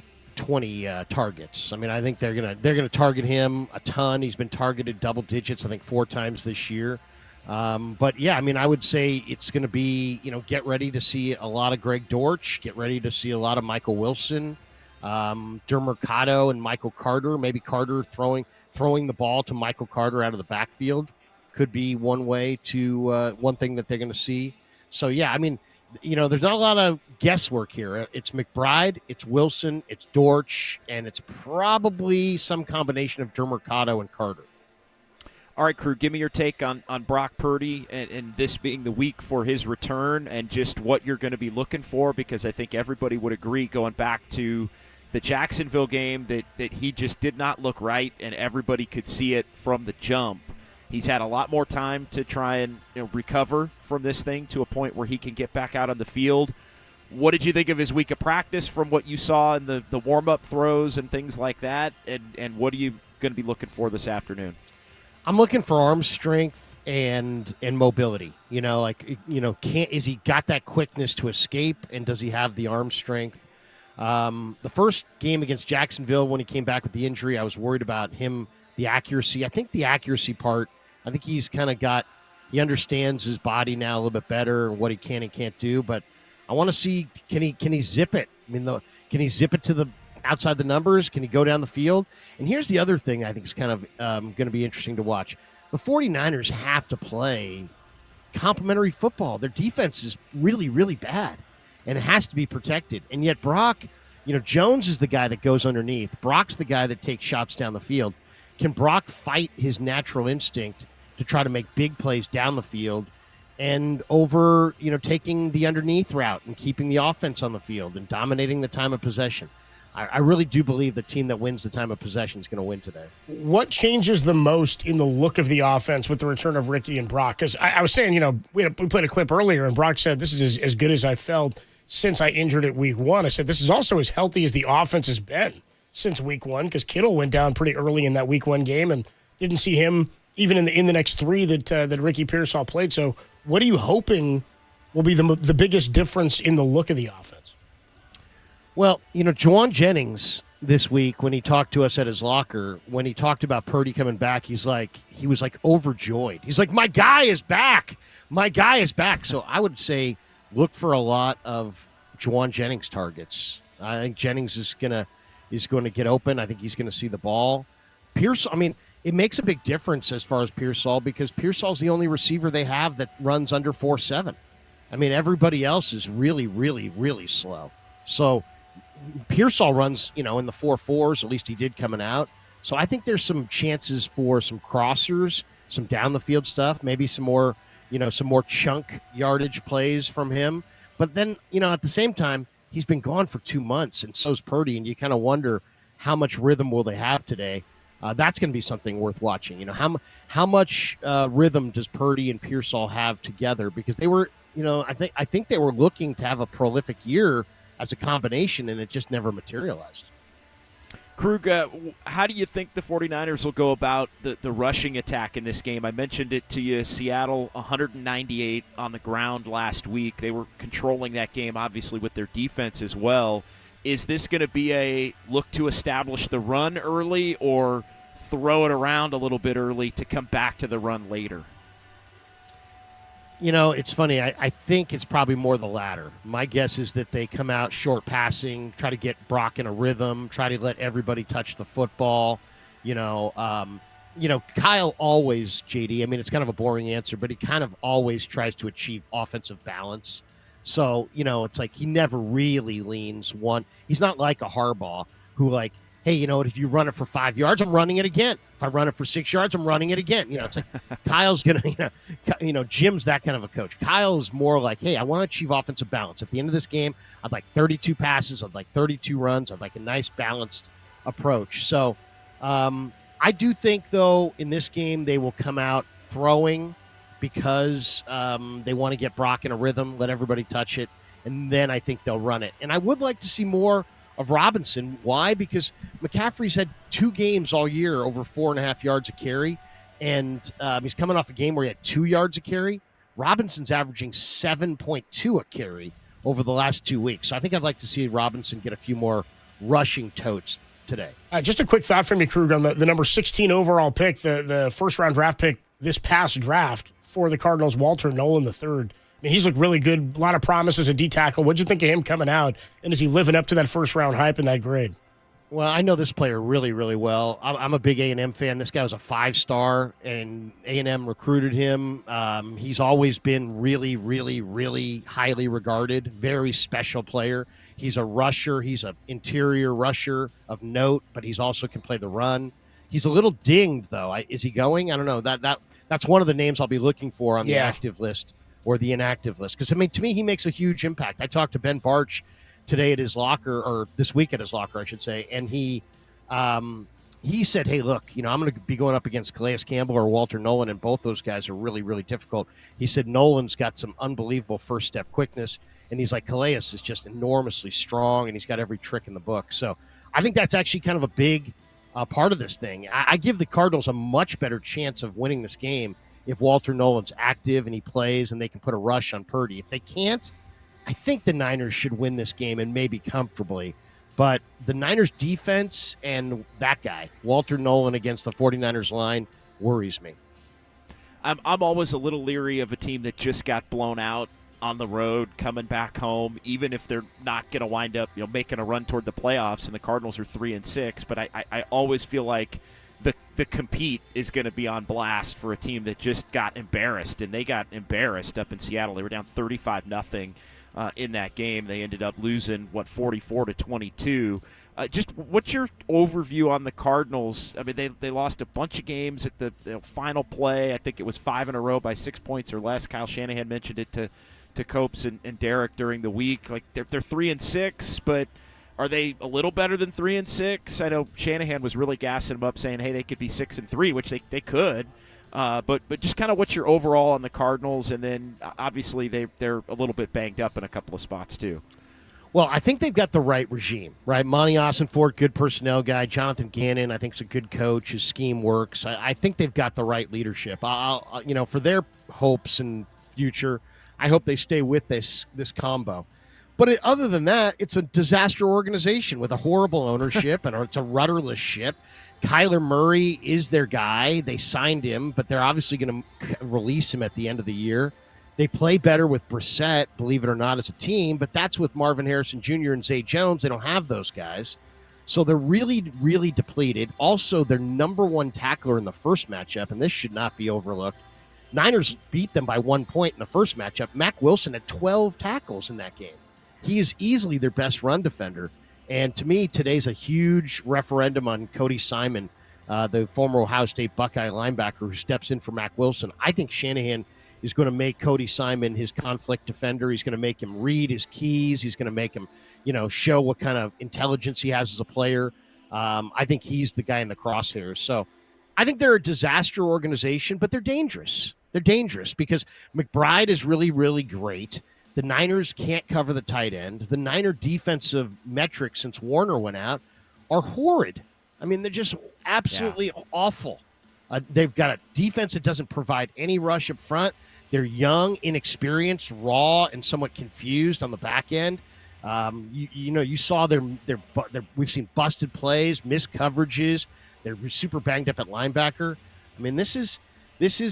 targets. I mean, I think they're going to target him a ton. He's been targeted double digits, I think 4 times this year. But yeah, I mean, I would say it's going to be, get ready to see a lot of Greg Dortch, get ready to see a lot of Michael Wilson, Dermercado and Michael Carter. Maybe Carter throwing the ball to Michael Carter out of the backfield could be one thing that they're going to see. So yeah, I mean, there's not a lot of guesswork here. It's McBride, it's Wilson, it's Dortch, and it's probably some combination of Dermercado and Carter. All right, crew, give me your take on Brock Purdy and this being the week for his return and just what you're going to be looking for, because I think everybody would agree going back to the Jacksonville game that he just did not look right, and everybody could see it from the jump. He's had a lot more time to try and recover from this thing to a point where he can get back out on the field. What did you think of his week of practice from what you saw in the warm-up throws and things like that? And what are you going to be looking for this afternoon? I'm looking for arm strength and mobility. Is he got that quickness to escape, and does he have the arm strength? The first game against Jacksonville, when he came back with the injury, I was worried about him, the accuracy. I think the accuracy part, I think he's kind of he understands his body now a little bit better and what he can and can't do. But I want to see, can he zip it? I mean, can he zip it to the outside the numbers? Can he go down the field? And here's the other thing I think is kind of going to be interesting to watch. the 49ers have to play complementary football. Their defense is really, really bad, and it has to be protected. And yet Brock, Jones is the guy that goes underneath. Brock's the guy that takes shots down the field. Can Brock fight his natural instinct to try to make big plays down the field and over, taking the underneath route and keeping the offense on the field and dominating the time of possession? I really do believe the team that wins the time of possession is going to win today. What changes the most in the look of the offense with the return of Ricky and Brock? Because I was saying, we played a clip earlier, and Brock said, this is as good as I felt since I injured at week 1. I said, this is also as healthy as the offense has been since week 1, because Kittle went down pretty early in that week 1 game and didn't see him even in the next 3 that Ricky Pearsall played. So what are you hoping will be the biggest difference in the look of the offense? Well, Juwan Jennings this week, when he talked to us at his locker, when he talked about Purdy coming back, he was overjoyed. He's like, my guy is back. My guy is back. So I would say look for a lot of Juwan Jennings targets. I think Jennings is going to get open. I think he's going to see the ball. It makes a big difference as far as Pearsall, because Pearsall's the only receiver they have that runs under 4.7. Everybody else is really, really, really slow. So Pearsall runs, in the 4.4s, at least he did coming out. So I think there's some chances for some crossers, some down the field stuff, maybe some more chunk yardage plays from him. But then, at the same time, he's been gone for 2 months, and so's Purdy, and you kind of wonder how much rhythm will they have today. That's going to be something worth watching. How much rhythm does Purdy and Pearsall have together? Because they were, I think they were looking to have a prolific year as a combination, and it just never materialized. Krug, how do you think the 49ers will go about the rushing attack in this game? I mentioned it to you. Seattle, 198 on the ground last week. They were controlling that game, obviously, with their defense as well. Is this going to be a look to establish the run early, or throw it around a little bit early to come back to the run later? It's funny. I think it's probably more the latter. My guess is that they come out short passing, try to get Brock in a rhythm, try to let everybody touch the football. Kyle always, JD, it's kind of a boring answer, but he kind of always tries to achieve offensive balance. So, it's like he never really leans one. He's not like a Harbaugh who hey, if you run it for 5 yards, I'm running it again. If I run it for 6 yards, I'm running it again. It's like Kyle's going to, Jim's that kind of a coach. Kyle's more like, hey, I want to achieve offensive balance. At the end of this game, I'd like 32 passes. I'd like 32 runs. I'd like a nice balanced approach. So I do think, though, in this game, they will come out throwing because they want to get Brock in a rhythm, let everybody touch it, and then I think they'll run it. And I would like to see more of Robinson. Why? Because McCaffrey's had 2 games all year over 4.5 yards a carry, and he's coming off a game where he had 2 yards a carry. Robinson's averaging 7.2 a carry over the last 2 weeks. So I think I'd like to see Robinson get a few more rushing totes today. Just a quick thought from you, Krug, on the number 16 overall pick, the first-round draft pick this past draft for the Cardinals, Walter Nolan III. He's looked really good. A lot of promise as a D-tackle. What'd you think of him coming out? And is he living up to that first-round hype and that grade? Well, I know this player really, really well. I'm a big A&M fan. This guy was a 5-star, and A&M recruited him. He's always been really, really, really highly regarded. Very special player. He's a rusher. He's an interior rusher of note, but he's also can play the run. He's a little dinged, though. Is he going? I don't know. That's one of the names I'll be looking for on the active list or the inactive list. Because, to me, he makes a huge impact. I talked to Ben Barch today at his locker, or this week at his locker, I should say, and he said, hey, look, I'm going to be going up against Calais Campbell or Walter Nolan, and both those guys are really, really difficult. He said Nolan's got some unbelievable first-step quickness, and he's like, Calais is just enormously strong, and he's got every trick in the book. So I think that's actually kind of a big part of this thing. I give the Cardinals a much better chance of winning this game if Walter Nolan's active and he plays and they can put a rush on Purdy. If they can't, I think the Niners should win this game, and maybe comfortably. But the Niners defense and that guy, Walter Nolan, against the 49ers line worries me. I'm always a little leery of a team that just got blown out on the road coming back home, even if they're not going to wind up making a run toward the playoffs, and the Cardinals are 3-6. But I always feel like the compete is going to be on blast for a team that just got embarrassed, and they got embarrassed up in Seattle. They were down 35-0 in that game. They ended up losing 44-22. Just what's your overview on the Cardinals? I mean, they lost a bunch of games at the final play. I think it was 5 in a row by 6 points or less. Kyle Shanahan mentioned it to Copes and Derek during the week. Like they're 3-6, but are they a little better than 3-6? I know Shanahan was really gassing them up, saying, "Hey, they could be 6-3," which they could. But just kind of what's your overall on the Cardinals, and then obviously they're a little bit banged up in a couple of spots too. Well, I think they've got the right regime, right? Monty Ossenfort, good personnel guy. Jonathan Gannon, I think, is a good coach. His scheme works. I think they've got the right leadership. For their hopes and future, I hope they stay with this combo. But other than that, it's a disaster organization with a horrible ownership, and it's a rudderless ship. Kyler Murray is their guy. They signed him, but they're obviously going to release him at the end of the year. They play better with Brissett, believe it or not, as a team, but that's with Marvin Harrison Jr. and Zay Jones. They don't have those guys. So they're really, really depleted. Also, their number one tackler in the first matchup, and this should not be overlooked, Niners beat them by 1 point in the first matchup. Mack Wilson had 12 tackles in that game. He is easily their best run defender. And to me, today's a huge referendum on Cody Simon, the former Ohio State Buckeye linebacker who steps in for Mack Wilson. I think Shanahan is going to make Cody Simon his conflict defender. He's going to make him read his keys. He's going to make him, show what kind of intelligence he has as a player. I think he's the guy in the crosshairs. So I think they're a disaster organization, but they're dangerous. They're dangerous because McBride is really, really great. The Niners can't cover the tight end. The Niner defensive metrics since Warner went out are horrid. I mean, they're just absolutely awful. They've got a defense that doesn't provide any rush up front. They're young, inexperienced, raw, and somewhat confused on the back end. You saw we've seen busted plays, missed coverages. They're super banged up at linebacker. I mean, this is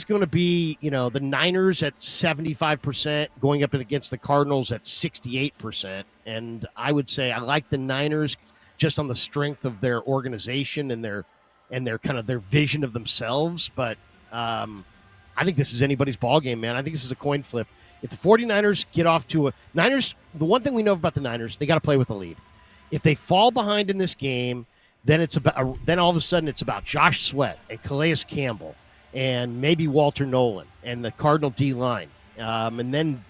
going to be, the Niners at 75% going up against the Cardinals at 68%. And I would say I like the Niners just on the strength of their organization and their kind of their vision of themselves. But I think this is anybody's ball game, man. I think this is a coin flip. If the 49ers get off to the one thing we know about the Niners, they got to play with a lead. If they fall behind in this game, then then all of a sudden it's about Josh Sweat and Calais Campbell and maybe Walter Nolan and the Cardinal D-line. And then,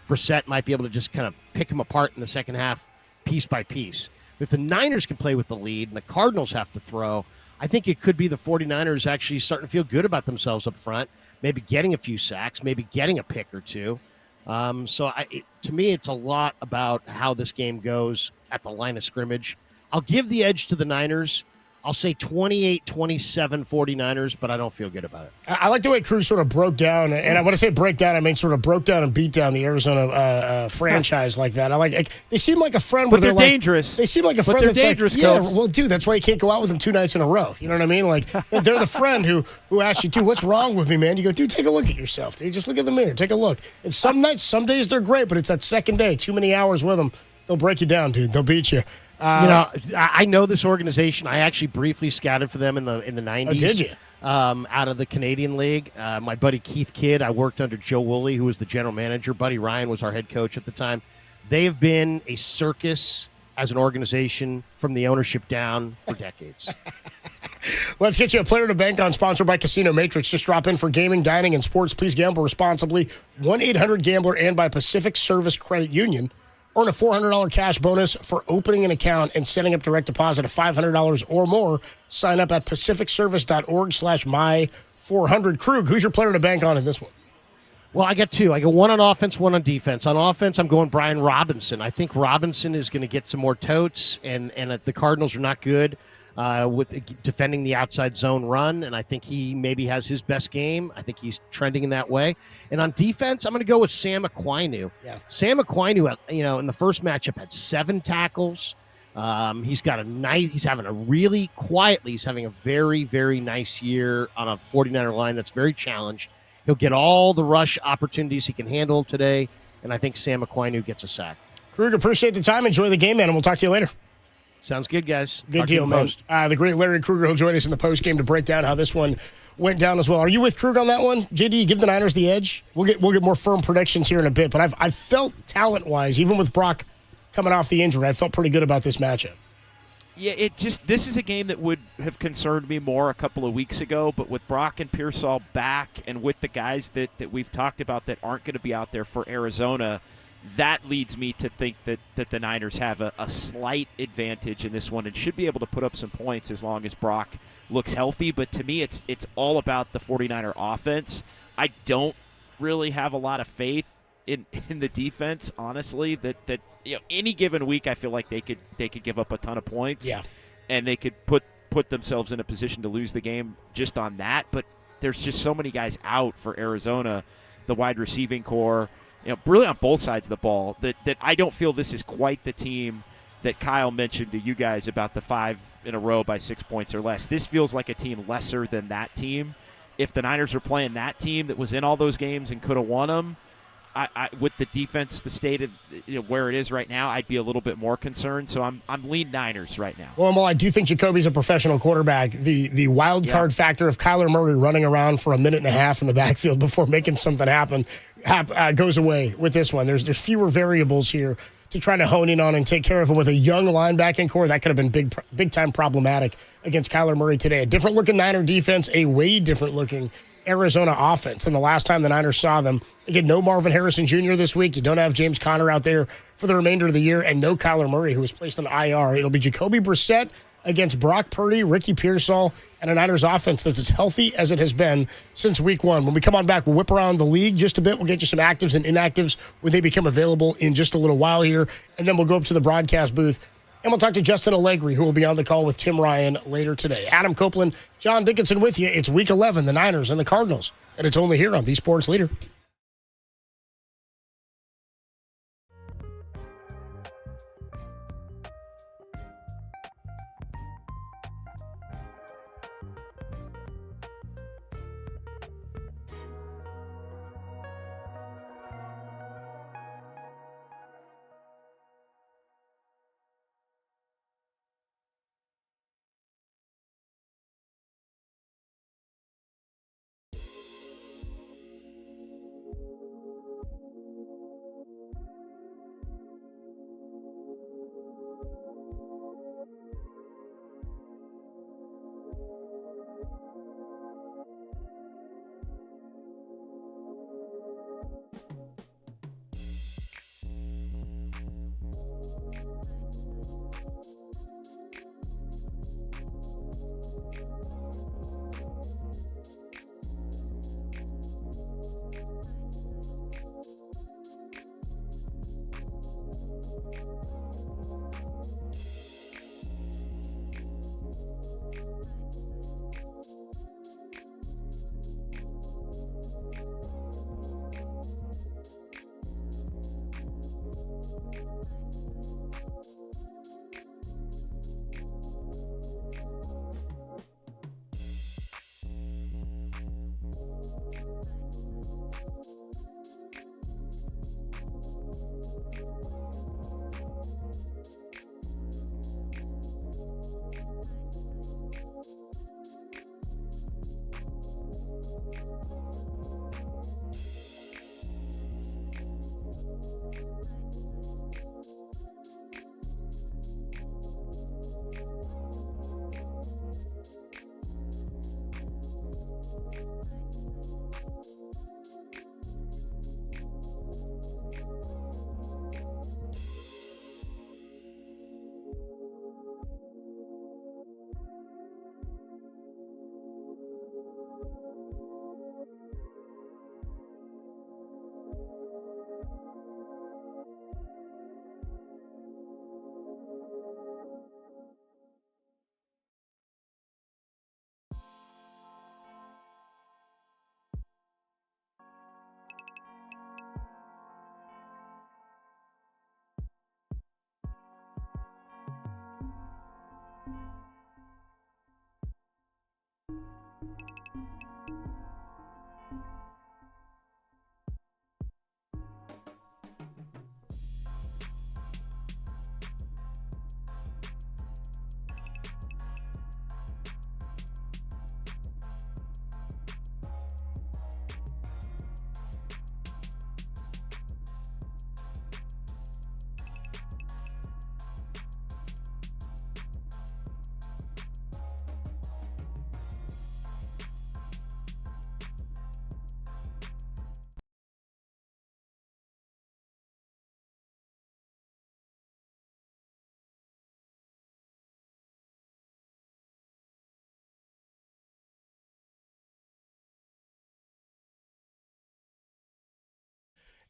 Brissett might be able to just kind of pick them apart in the second half piece by piece. If the Niners can play with the lead and the Cardinals have to throw, I think it could be the 49ers actually starting to feel good about themselves up front, maybe getting a few sacks, maybe getting a pick or two. To me, it's a lot about how this game goes at the line of scrimmage. I'll give the edge to the Niners. I'll say 28-27 49ers, but I don't feel good about it. I like the way Crew sort of broke down, and when I say break down, I mean sort of broke down and beat down the Arizona franchise like that. I like they seem like a friend, but they're dangerous. They seem like a friend they're that's dangerous. Like, yeah, well, dude, that's why you can't go out with them 2 nights in a row. You know what I mean? Like they're the friend who asks you, dude, what's wrong with me, man? You go, dude, take a look at yourself, dude. Just look at the mirror, take a look. And some nights, some days they're great, but it's that second day, too many hours with them, they'll break you down, dude. They'll beat you. I know this organization. I actually briefly scouted for them in the 90s. Oh, did you? Out of the Canadian League. My buddy Keith Kidd, I worked under Joe Woolley, who was the general manager. Buddy Ryan was our head coach at the time. They have been a circus as an organization from the ownership down for decades. Let's get you a player to bank on, sponsored by Casino Matrix. Just drop in for gaming, dining, and sports. Please gamble responsibly. 1-800-GAMBLER and by Pacific Service Credit Union. Earn a $400 cash bonus for opening an account and setting up direct deposit of $500 or more. Sign up at pacificservice.org/my400. Krug, who's your player to bank on in this one? Well, I got 2. I got one on offense, one on defense. On offense, I'm going Brian Robinson. I think Robinson is going to get some more totes, and the Cardinals are not good with defending the outside zone run, and I think he maybe has his best game. I think he's trending in that way. And on defense, I'm going to go with Sam Aquinu. Yeah. Sam Aquinu, in the first matchup had 7 tackles. He's having a very, very nice year on a 49er line that's very challenged. He'll get all the rush opportunities he can handle today, and I think Sam Aquinu gets a sack. Krug, appreciate the time. Enjoy the game, man, and we'll talk to you later. Sounds good, guys. Good Talk to you deal, in the man. post. The great Larry Kruger will join us in the post game to break down how this one went down as well. Are you with Kruger on that one? JD, you give the Niners the edge? We'll get more firm predictions here in a bit, but I felt talent-wise, even with Brock coming off the injury, I felt pretty good about this matchup. Yeah, this is a game that would have concerned me more a couple of weeks ago, but with Brock and Pearsall back and with the guys that we've talked about that aren't going to be out there for Arizona, that leads me to think that the Niners have a slight advantage in this one and should be able to put up some points as long as Brock looks healthy. But to me, it's all about the 49er offense. I don't really have a lot of faith in the defense, honestly, that any given week I feel like they could give up a ton of points. Yeah. And they could put themselves in a position to lose the game just on that. But there's just so many guys out for Arizona, the wide receiving core, really on both sides of the ball, that I don't feel this is quite the team that Kyle mentioned to you guys about the 5 in a row by 6 points or less. This feels like a team lesser than that team. If the Niners were playing that team that was in all those games and could have won them, I with the defense, the state of where it is right now, I'd be a little bit more concerned. So I'm lean Niners right now. Well, I do think Jacoby's a professional quarterback. The wild card factor of Kyler Murray running around for a minute and a half in the backfield before making something happen goes away with this one. There's fewer variables here to try to hone in on and take care of him with a young linebacking core. That could have been big time problematic against Kyler Murray today. A different looking Niner defense, a way different looking Arizona offense than the last time the Niners saw them. Again, no Marvin Harrison Jr. this week. You don't have James Conner out there for the remainder of the year, and no Kyler Murray, who was placed on IR. It'll be Jacoby Brissett against Brock Purdy, Ricky Pearsall, and a Niners offense that's as healthy as it has been since week one. When we come on back, we'll whip around the league just a bit. We'll get you some actives and inactives when they become available in just a little while here, and then we'll go up to the broadcast booth and we'll talk to Justin Allegri, who will be on the call with Tim Ryan later today. Adam Copeland, John Dickinson with you. It's Week 11, the Niners and the Cardinals, and it's only here on The Sports Leader.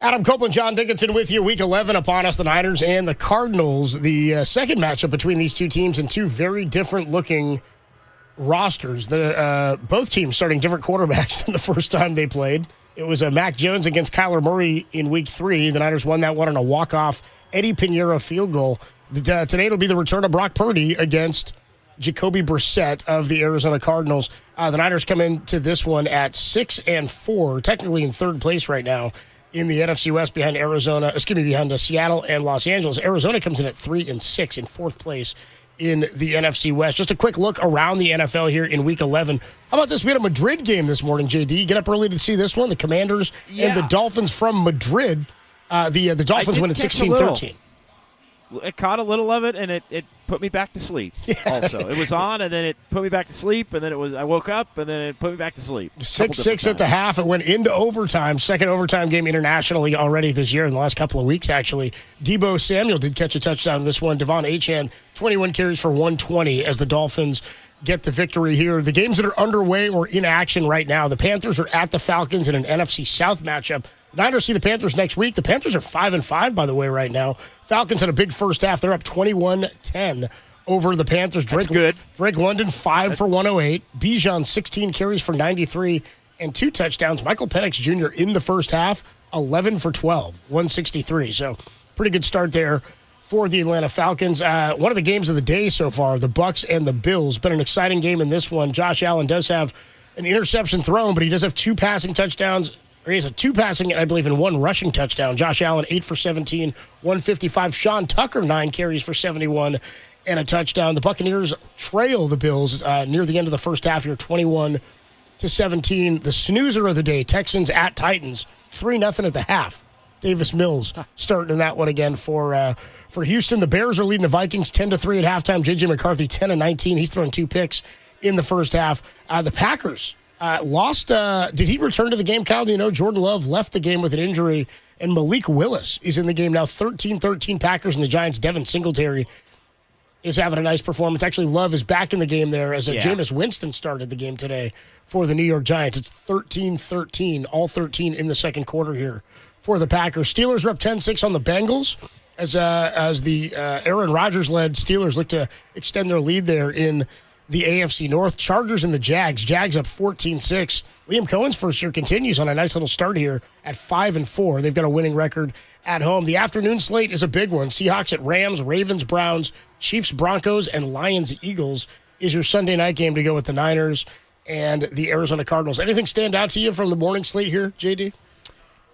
Adam Copeland, John Dickinson with you. Week 11 upon us, the Niners and the Cardinals. The second matchup between these two teams and two very different-looking rosters. Both teams starting different quarterbacks than the first time they played. It was Mac Jones against Kyler Murray in Week 3. The Niners won that one on a walk-off Eddie Pinheiro field goal. Today it'll be the return of Brock Purdy against Jacoby Brissett of the Arizona Cardinals. The Niners come into this one at 6-4, technically in third place right now in the NFC West behind behind Seattle and Los Angeles. Arizona comes in at 3-6 in fourth place in the NFC West. Just a quick look around the NFL here in Week 11. How about this? We had a Madrid game this morning, JD. Get up early to see this one. The Commanders and the Dolphins from Madrid. The Dolphins win at 16-13. It caught a little of it, and it put me back to sleep. Yeah. Also, it was on, and then it put me back to sleep, and then I woke up, and then it put me back to sleep. 6-6 at the half. It went into overtime. Second overtime game internationally already this year in the last couple of weeks, actually. Deebo Samuel did catch a touchdown in this one. Devon Achane, 21 carries for 120 as the Dolphins get the victory here. The games that are underway or in action right now, the Panthers are at the Falcons in an NFC South matchup. The Niners see the Panthers next week. The Panthers are 5-5, by the way, right now. Falcons had a big first half. They're up 21-10 over the Panthers. That's good. Drake London, 5 for 108. Bijan, 16 carries for 93 and 2 touchdowns. Michael Penix Jr. in the first half, 11 for 12, 163. So pretty good start there for the Atlanta Falcons. One of the games of the day so far, the Bucs and the Bills. Been an exciting game in this one. Josh Allen does have an interception thrown, but he does have 2 passing touchdowns. Or he has a 2 passing, I believe, and 1 rushing touchdown. Josh Allen, 8 for 17, 155. Sean Tucker, 9 carries for 71 and a touchdown. The Buccaneers trail the Bills near the end of the first half here, 21-17. The snoozer of the day, Texans at Titans, 3-0 at the half. Davis Mills starting in that one again for Houston. The Bears are leading the Vikings 10-3 at halftime. J.J. McCarthy, 10-19. He's thrown 2 picks in the first half. The Packers lost. Did he return to the game, Kyle? Do you know Jordan Love left the game with an injury, and Malik Willis is in the game now. 13-13 Packers and the Giants. Devin Singletary is having a nice performance. Actually, Love is back in the game there as Jameis Winston started the game today for the New York Giants. It's 13-13, all 13 in the second quarter here for the Packers. Steelers are up 10-6 on the Bengals as the Aaron Rodgers-led Steelers look to extend their lead there in the AFC North. Chargers and the Jags. Jags up 14-6. Liam Cohen's first year continues on a nice little start here at 5-4. They've got a winning record at home. The afternoon slate is a big one. Seahawks at Rams, Ravens, Browns, Chiefs, Broncos, and Lions, Eagles is your Sunday night game to go with the Niners and the Arizona Cardinals. Anything stand out to you from the morning slate here, JD?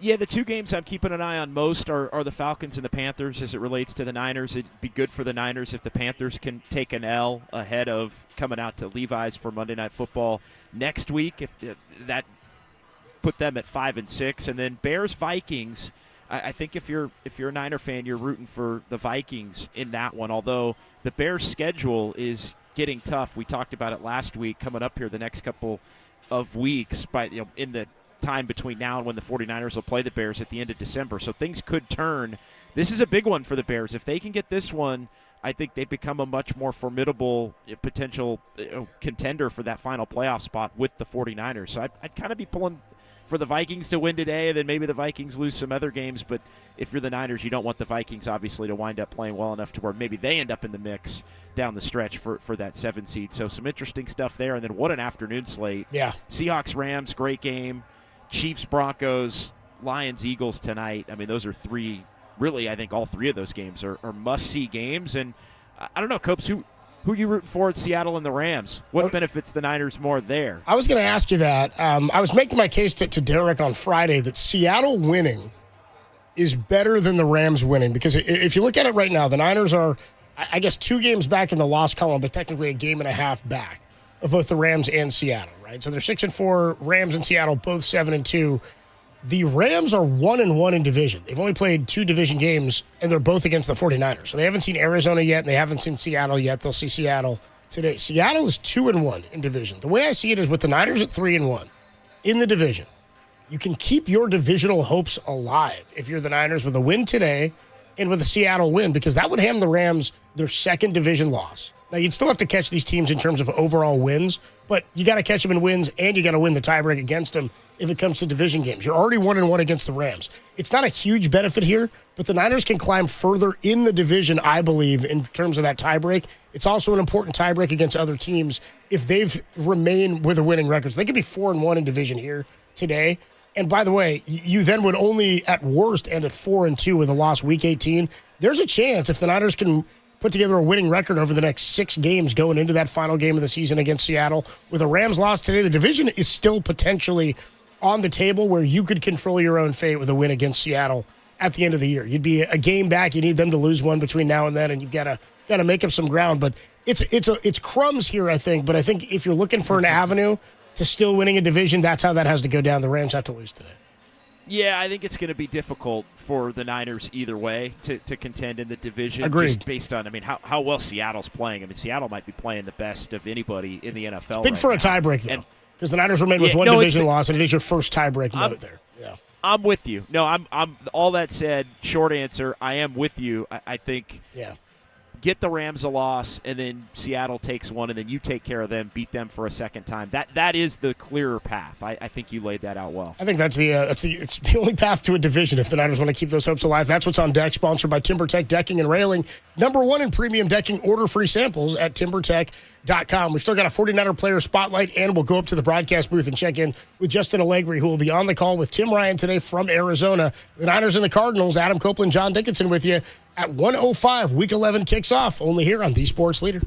Yeah, the 2 games I'm keeping an eye on most are the Falcons and the Panthers as it relates to the Niners. It'd be good for the Niners if the Panthers can take an L ahead of coming out to Levi's for Monday Night Football next week. If that put them at 5-6, and then Bears-Vikings. I think if you're a Niner fan, you're rooting for the Vikings in that one. Although the Bears' schedule is getting tough. We talked about it last week. Coming up here the next couple of weeks, in the time between now and when the 49ers will play the Bears at the end of December. So things could turn. This is a big one for the Bears. If they can get this one, I think they become a much more formidable potential contender for that final playoff spot with the 49ers. So I'd kind of be pulling for the Vikings to win today, and then maybe the Vikings lose some other games. But if you're the Niners, you don't want the Vikings, obviously, to wind up playing well enough to where maybe they end up in the mix down the stretch for that 7 seed. So some interesting stuff there. And then what an afternoon slate. Yeah. Seahawks, Rams, great game. Chiefs, Broncos, Lions, Eagles tonight. I mean, those are 3, really, I think all 3 of those games are must-see games. And I don't know, Copes, who you rooting for at Seattle and the Rams? What benefits the Niners more there? I was going to ask you that. I was making my case to Derek on Friday that Seattle winning is better than the Rams winning, because if you look at it right now, the Niners are, I guess, 2 games back in the loss column, but technically a game and a half back of both the Rams and Seattle, right? So they're 6-4, Rams and Seattle both 7-2. The Rams are 1-1 in division. They've only played 2 division games, and they're both against the 49ers. So they haven't seen Arizona yet, and they haven't seen Seattle yet. They'll see Seattle today. Seattle is 2-1 in division. The way I see it is with the Niners at 3-1 in the division, you can keep your divisional hopes alive if you're the Niners with a win today and with a Seattle win, because that would hand the Rams their 2nd division loss. Now, you'd still have to catch these teams in terms of overall wins, but you got to catch them in wins, and you got to win the tiebreak against them if it comes to division games. You're already 1-1 against the Rams. It's not a huge benefit here, but the Niners can climb further in the division, I believe, in terms of that tiebreak. It's also an important tiebreak against other teams if they've remained with a winning record. So they could be 4-1 in division here today. And by the way, you then would only at worst end at 4-2 with a loss week 18. There's a chance if the Niners can put together a winning record over the next 6 games going into that final game of the season against Seattle. With a Rams loss today, the division is still potentially on the table where you could control your own fate with a win against Seattle at the end of the year. You'd be a game back. You need them to lose one between now and then, and you've got to make up some ground. But it's crumbs here, I think. But I think if you're looking for an avenue to still winning a division, that's how that has to go down. The Rams have to lose today. Yeah, I think it's going to be difficult for the Niners either way to contend in the division. Agreed. Just based on, how well Seattle's playing. Seattle might be playing the best of anybody in the NFL. It's big for a tiebreak, though, because the Niners remain with one division loss, and it is your first tiebreak note there. Yeah, I'm with you. No, I'm. All that said, short answer, I am with you. I think. Yeah. Get the Rams a loss, and then Seattle takes one, and then you take care of them, beat them for a second time. That is the clearer path. I think you laid that out well. I think it's the only path to a division if the Niners want to keep those hopes alive. That's what's on deck, sponsored by TimberTech Decking and Railing. #1 in premium decking. Order free samples at TimberTech.com. We've still got a 49er player spotlight, and we'll go up to the broadcast booth and check in with Justin Allegri, who will be on the call with Tim Ryan today from Arizona. The Niners and the Cardinals, Adam Copeland, John Dickinson with you at 1:05. Week 11 kicks off, only here on The Sports Leader.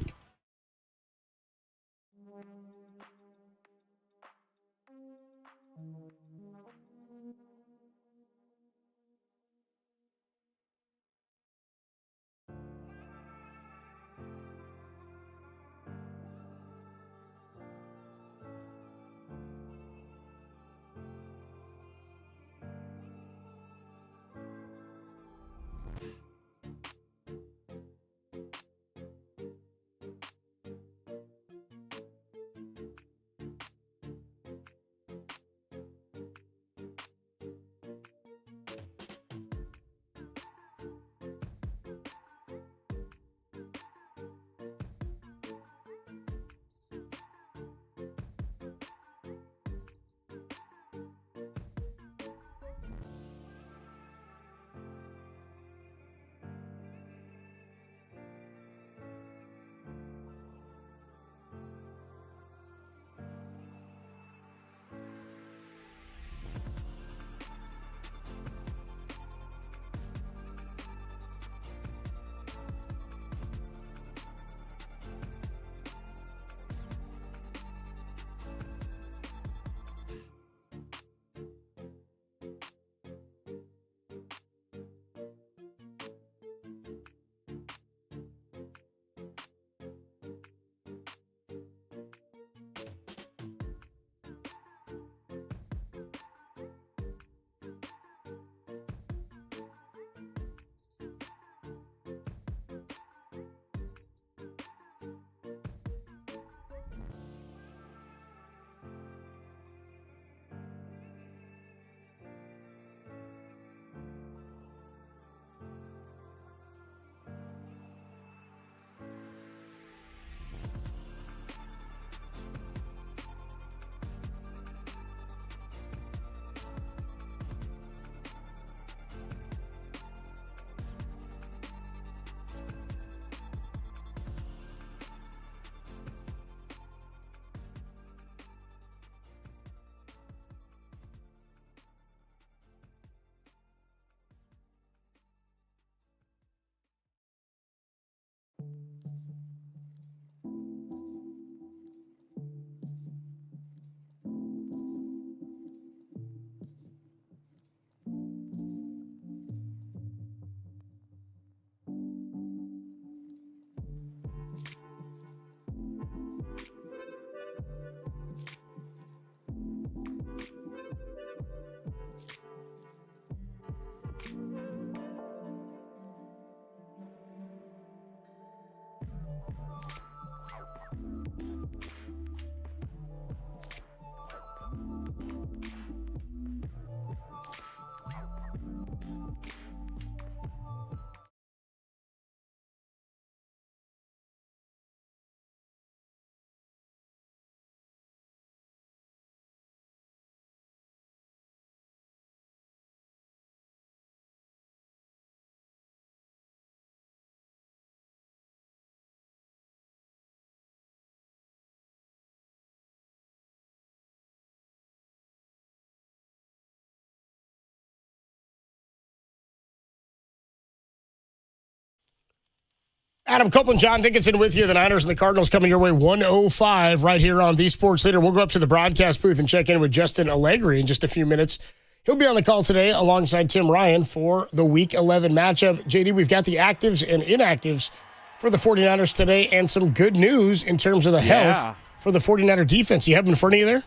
Adam Copeland, John Dickinson with you. The Niners and the Cardinals coming your way 105 right here on The Sports Leader. We'll go up to the broadcast booth and check in with Justin Allegri in just a few minutes. He'll be on the call today alongside Tim Ryan for the Week 11 matchup. JD, we've got the actives and inactives for the 49ers today and some good news in terms of the health for the 49er defense. You have them in front of you there?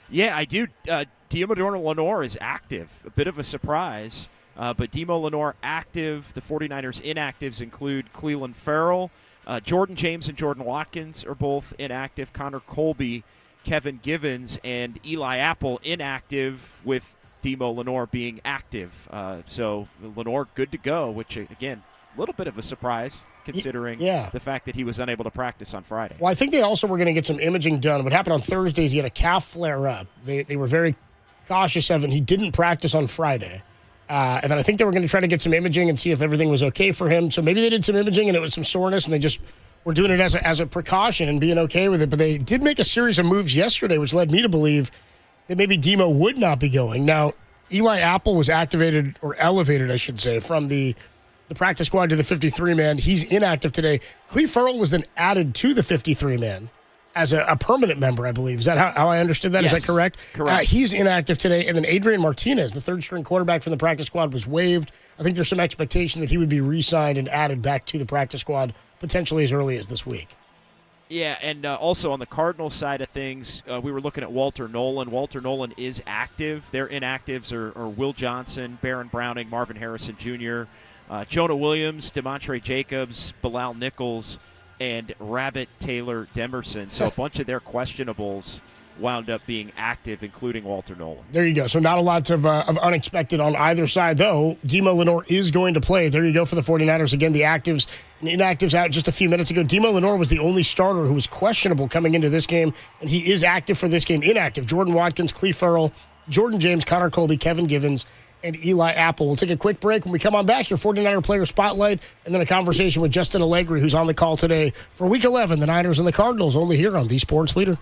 Yeah, I do. Deommodore Lenoir is active. A bit of a surprise. But Demo Lenoir active. The 49ers inactives include Cleveland Farrell. Jordan James and Jordan Watkins are both inactive. Connor Colby, Kevin Givens, and Eli Apple inactive, with Demo Lenoir being active. So Lenoir good to go, which, again, a little bit of a surprise considering the fact that he was unable to practice on Friday. Well, I think they also were going to get some imaging done. What happened on Thursday is he had a calf flare-up. They were very cautious of it. He didn't practice on Friday. And then I think they were going to try to get some imaging and see if everything was okay for him. So maybe they did some imaging and it was some soreness and they just were doing it as a precaution and being okay with it. But they did make a series of moves yesterday, which led me to believe that maybe Demo would not be going. Now, Eli Apple was activated, or elevated, I should say, from the practice squad to the 53-man. He's inactive today. Cleve Farrell was then added to the 53-man as a permanent member, I believe. Is that how I understood that? Yes. Is that correct? Correct. He's inactive today. And then Adrian Martinez, the third-string quarterback from the practice squad, was waived. I think there's some expectation that he would be re-signed and added back to the practice squad potentially as early as this week. Yeah, and also on the Cardinals side of things, we were looking at Walter Nolan. Walter Nolan is active. Their inactives are Will Johnson, Baron Browning, Marvin Harrison Jr., Jonah Williams, DeMontre Jacobs, Bilal Nichols, and Rabbit Taylor Demerson. So a bunch of their questionables wound up being active, including Walter Nolan. There you go. So not a lot of unexpected on either side, though. Demo Lenoir is going to play. There you go for the 49ers. Again, the actives and inactives out just a few minutes ago. Demo Lenoir was the only starter who was questionable coming into this game, and he is active for this game. Inactive: Jordan Watkins, Cleve Farrell, Jordan James, Connor Colby, Kevin Givens, and Eli Apple. We'll take a quick break. When we come on back, your 49er player spotlight, and then a conversation with Justin Allegri, who's on the call today for Week 11, the Niners and the Cardinals, only here on The Sports Leader.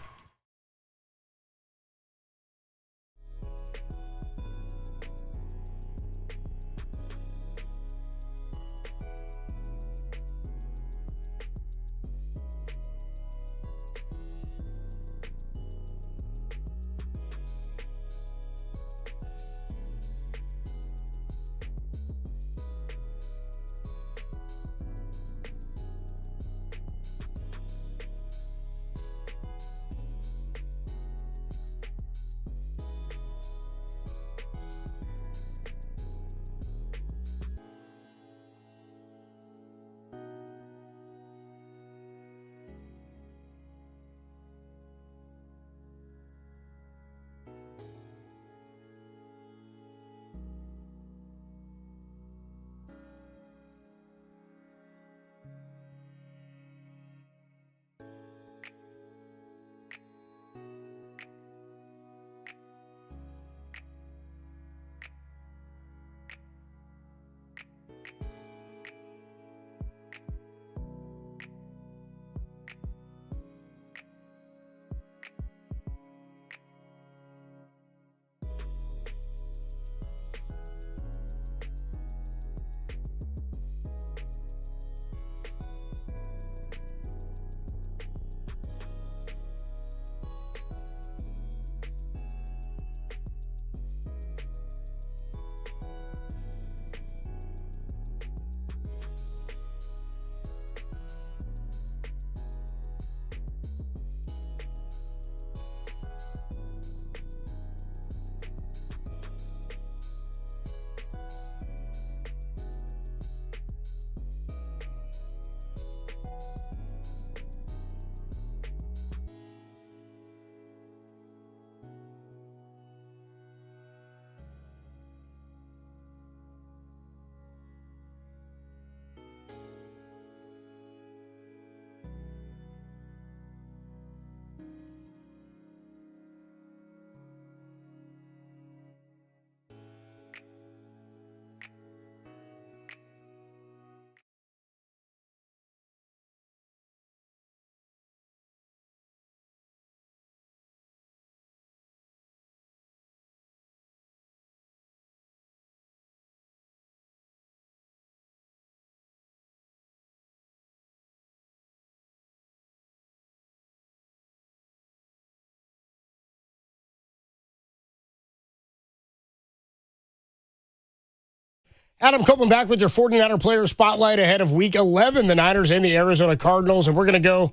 Adam Copeland back with your 49er player spotlight ahead of Week 11, the Niners and the Arizona Cardinals. And we're going to go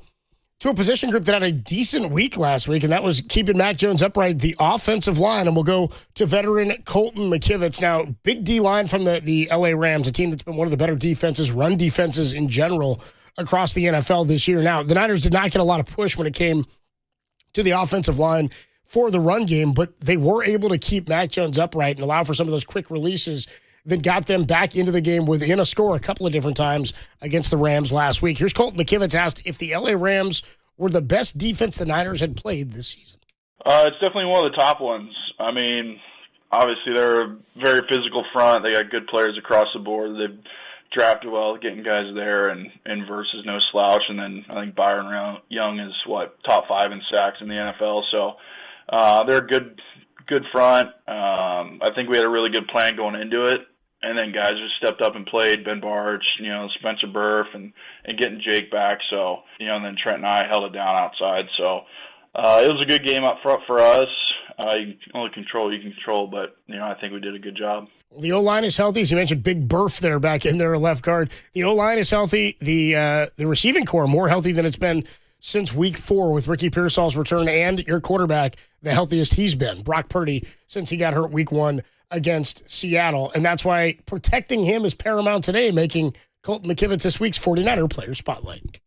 to a position group that had a decent week last week, and that was keeping Mac Jones upright, the offensive line. And we'll go to veteran Colton McKivitz. Now, big D-line from the L.A. Rams, a team that's been one of the better defenses, run defenses in general across the NFL this year. Now, the Niners did not get a lot of push when it came to the offensive line for the run game, but they were able to keep Mac Jones upright and allow for some of those quick releases that got them back into the game within a score a couple of different times against the Rams last week. Here's Colton McKivitz asked if the L.A. Rams were the best defense the Niners had played this season. It's definitely one of the top ones. I mean, obviously they're a very physical front. They got good players across the board. They've drafted well, getting guys there, and Versus no slouch. And then I think Byron Young is, top 5 in sacks in the NFL. So they're a good front. I think we had a really good plan going into it. And then guys just stepped up and played, Ben Barch, Spencer Burf, and getting Jake back. So, and then Trent and I held it down outside. So it was a good game up front for us. You can only control what you can control, but, I think we did a good job. The O-line is healthy. As you mentioned, Big Burf there back in there, left guard. The O-line is healthy. The receiving core more healthy than it's been since Week 4 with Ricky Pearsall's return, and your quarterback, the healthiest he's been, Brock Purdy, since he got hurt Week 1 against Seattle. And that's why protecting him is paramount today, making Colton McKivitz this week's 49er player spotlight.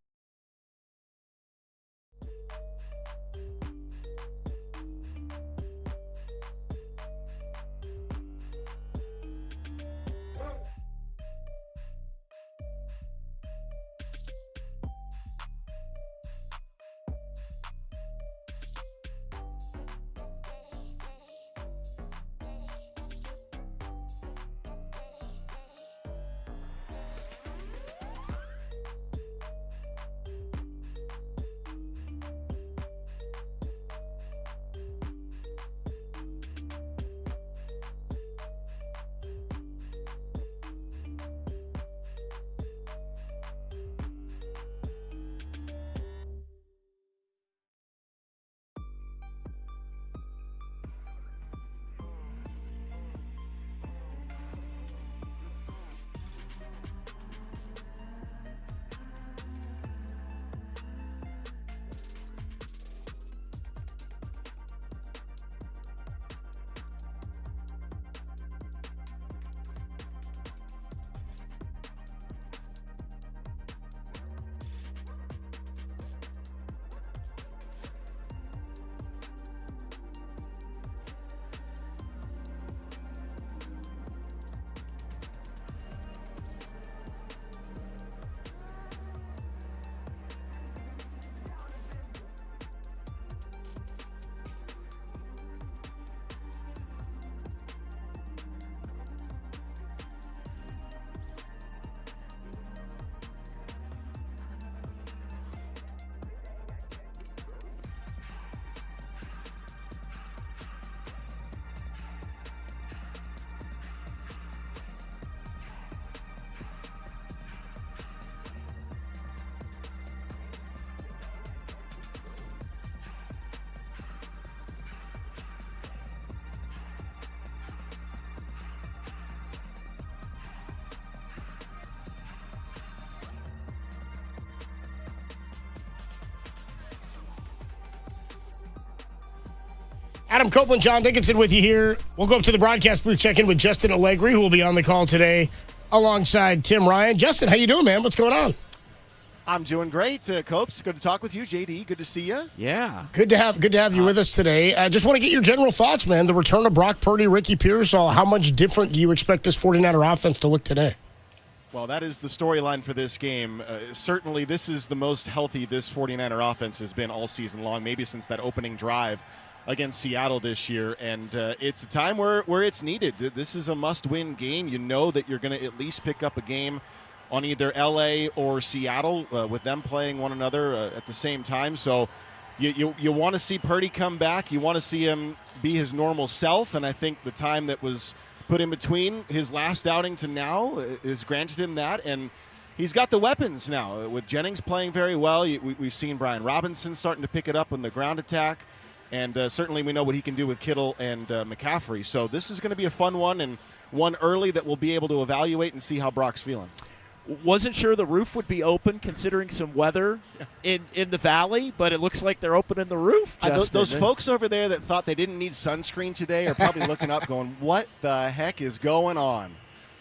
Adam Copeland, John Dickinson with you here. We'll go up to the broadcast booth, check in with Justin Allegri, who will be on the call today alongside Tim Ryan. Justin, how you doing, man? What's going on? I'm doing great, Copes. Good to talk with you, JD. Good to see you. Yeah. Good to have you with us today. I just want to get your general thoughts, man. The return of Brock Purdy, Ricky Pearsall. How much different do you expect this 49er offense to look today? Well, that is the storyline for this game. Certainly, this is the most healthy this 49er offense has been all season long, maybe since that opening drive against Seattle this year. And it's a time where it's needed. This is a must-win game. You know that you're going to at least pick up a game on either L.A. or Seattle with them playing one another at the same time. So you want to see Purdy come back. You want to see him be his normal self. And I think the time that was put in between his last outing to now has granted him that. And he's got the weapons now. With Jennings playing very well, we've seen Brian Robinson starting to pick it up on the ground attack. And certainly we know what he can do with Kittle and McCaffrey. So this is going to be a fun one, and one early that we'll be able to evaluate and see how Brock's feeling. Wasn't sure the roof would be open considering some weather in the valley, but it looks like they're opening the roof. Those folks over there that thought they didn't need sunscreen today are probably looking up going, what the heck is going on?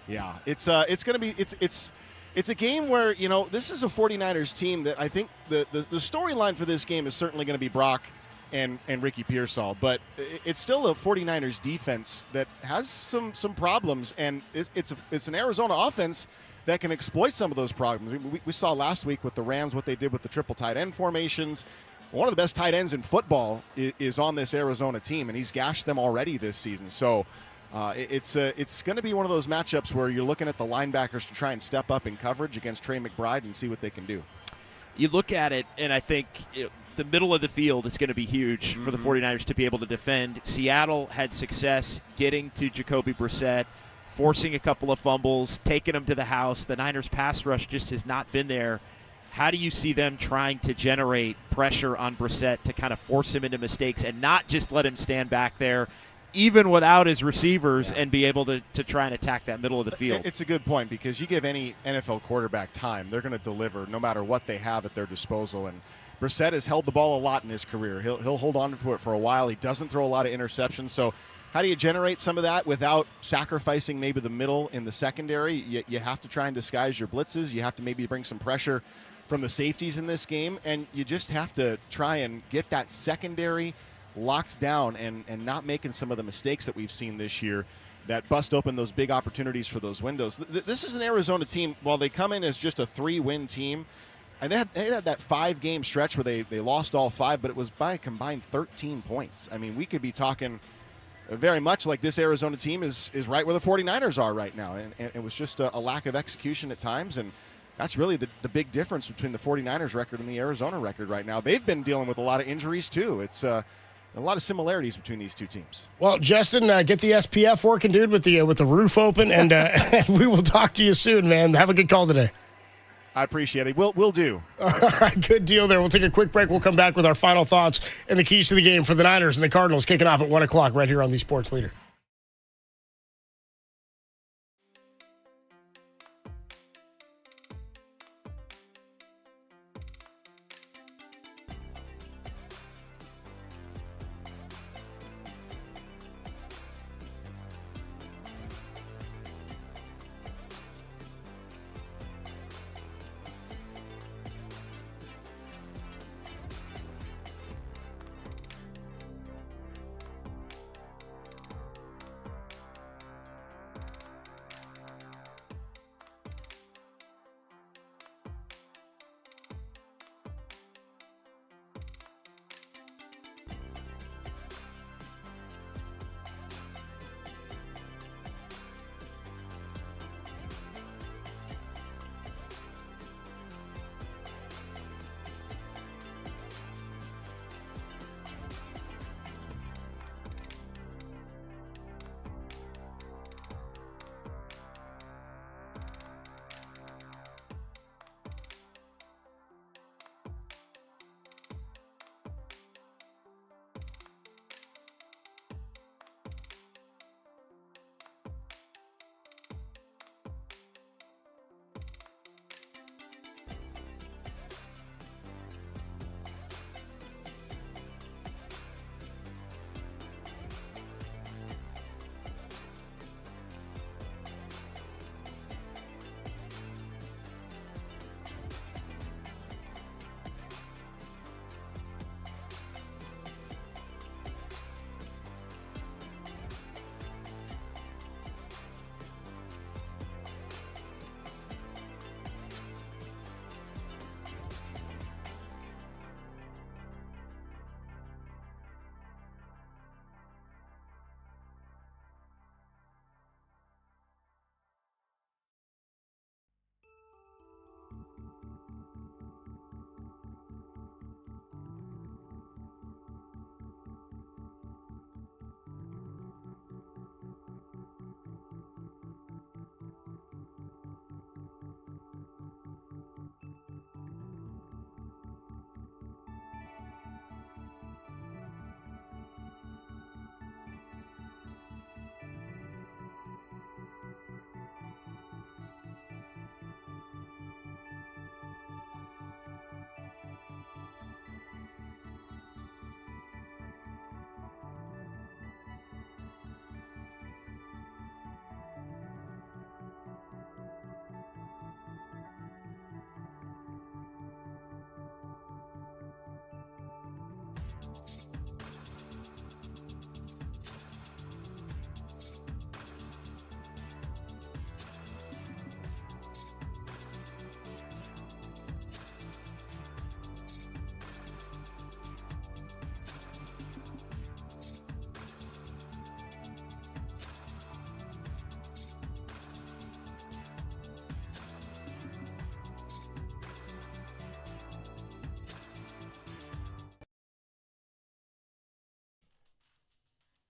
Yeah, it's going to be it's a game where, this is a 49ers team that I think the storyline for this game is certainly going to be Brock and Ricky Pearsall, but it's still a 49ers defense that has some problems, and it's an Arizona offense that can exploit some of those problems. We saw last week with the Rams what they did with the triple tight end formations. One of the best tight ends in football is on this Arizona team, and he's gashed them already this season. So it's going to be one of those matchups where you're looking at the linebackers to try and step up in coverage against Trey McBride and see what they can do. You look at it, and I think the middle of the field is going to be huge for the 49ers to be able to defend. Seattle had success getting to Jacoby Brissett, forcing a couple of fumbles, taking them to the house. The Niners' pass rush just has not been there. How do you see them trying to generate pressure on Brissett to kind of force him into mistakes and not just let him stand back there, even without his receivers, and be able to try and attack that middle of the field? It's a good point, because you give any NFL quarterback time, they're going to deliver no matter what they have at their disposal. And Brissett has held the ball a lot in his career. He'll hold on to it for a while. He doesn't throw a lot of interceptions. So how do you generate some of that without sacrificing maybe the middle in the secondary? You have to try and disguise your blitzes. You have to maybe bring some pressure from the safeties in this game, and you just have to try and get that secondary locked down and not making some of the mistakes that we've seen this year that bust open those big opportunities for those windows. This is an Arizona team, while they come in as just a 3-win team, and they had that 5-game stretch where they lost all 5, but it was by a combined 13 points. I mean, we could be talking very much like this Arizona team is right where the 49ers are right now, and it was just a lack of execution at times, and that's really the big difference between the 49ers record and the Arizona record right now. They've been dealing with a lot of injuries too. It's a lot of similarities between these two teams. Well, Justin, get the SPF working, dude, with the roof open, and we will talk to you soon, man. Have a good call today. I appreciate it. We'll do. All right, good deal there. We'll take a quick break. We'll come back with our final thoughts and the keys to the game for the Niners and the Cardinals, kicking off at 1 o'clock right here on the Sports Leader.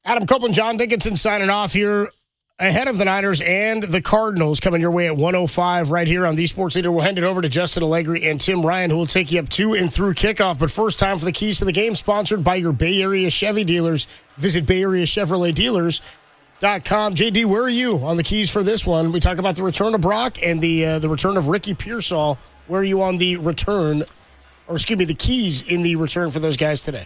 Adam Copeland, John Dickinson signing off here ahead of the Niners and the Cardinals coming your way at 1:05 right here on the Sports Leader. We'll hand it over to Justin Allegri and Tim Ryan, who will take you up to and through kickoff. But first, time for the keys to the game, sponsored by your Bay Area Chevy dealers. Visit BayAreaChevroletDealers.com. JD, where are you on the keys for this one? We talk about the return of Brock and the return of Ricky Pearsall. Where are you on the return, or excuse me, the keys in the return for those guys today?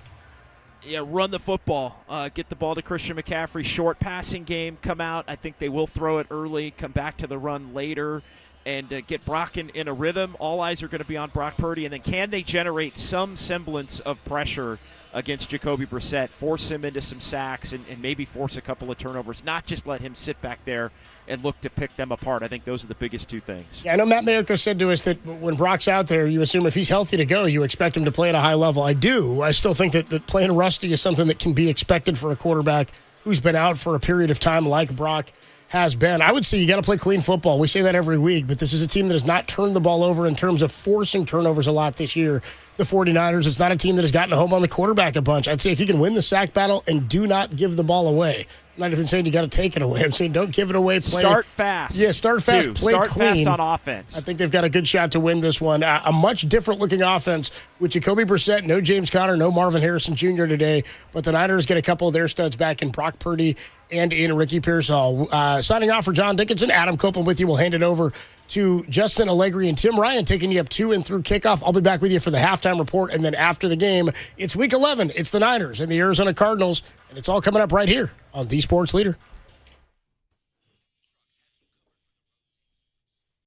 Yeah, run the football. Get the ball to Christian McCaffrey. Short passing game. Come out. I think they will throw it early. Come back to the run later. And get Brock in a rhythm. All eyes are going to be on Brock Purdy. And then can they generate some semblance of pressure against Jacoby Brissett? Force him into some sacks and maybe force a couple of turnovers. Not just let him sit back there and look to pick them apart. I think those are the biggest two things. Yeah, I know Matt Mayoko said to us that when Brock's out there, you assume if he's healthy to go, you expect him to play at a high level. I do. I still think that playing rusty is something that can be expected for a quarterback who's been out for a period of time like Brock has been. I would say you got to play clean football. We say that every week, but this is a team that has not turned the ball over in terms of forcing turnovers a lot this year. The 49ers, it's not a team that has gotten home on the quarterback a bunch. I'd say if you can win the sack battle and do not give the ball away, I'm not even saying you got to take it away. I'm saying don't give it away. Start fast. Yeah, start fast, play Start clean. fast on offense. I think they've got a good shot to win this one. A much different-looking offense with Jacoby Brissett, no James Conner, no Marvin Harrison Jr. today, but the Niners get a couple of their studs back in Brock Purdy and in Ricky Pearsall. Signing off for John Dickinson, Adam Copeland with you. We'll hand it over to Justin Allegri and Tim Ryan taking you up to and through kickoff. I'll be back with you for the halftime report, and then after the game, it's Week 11. It's the Niners and the Arizona Cardinals, and it's all coming up right here on The Sports Leader.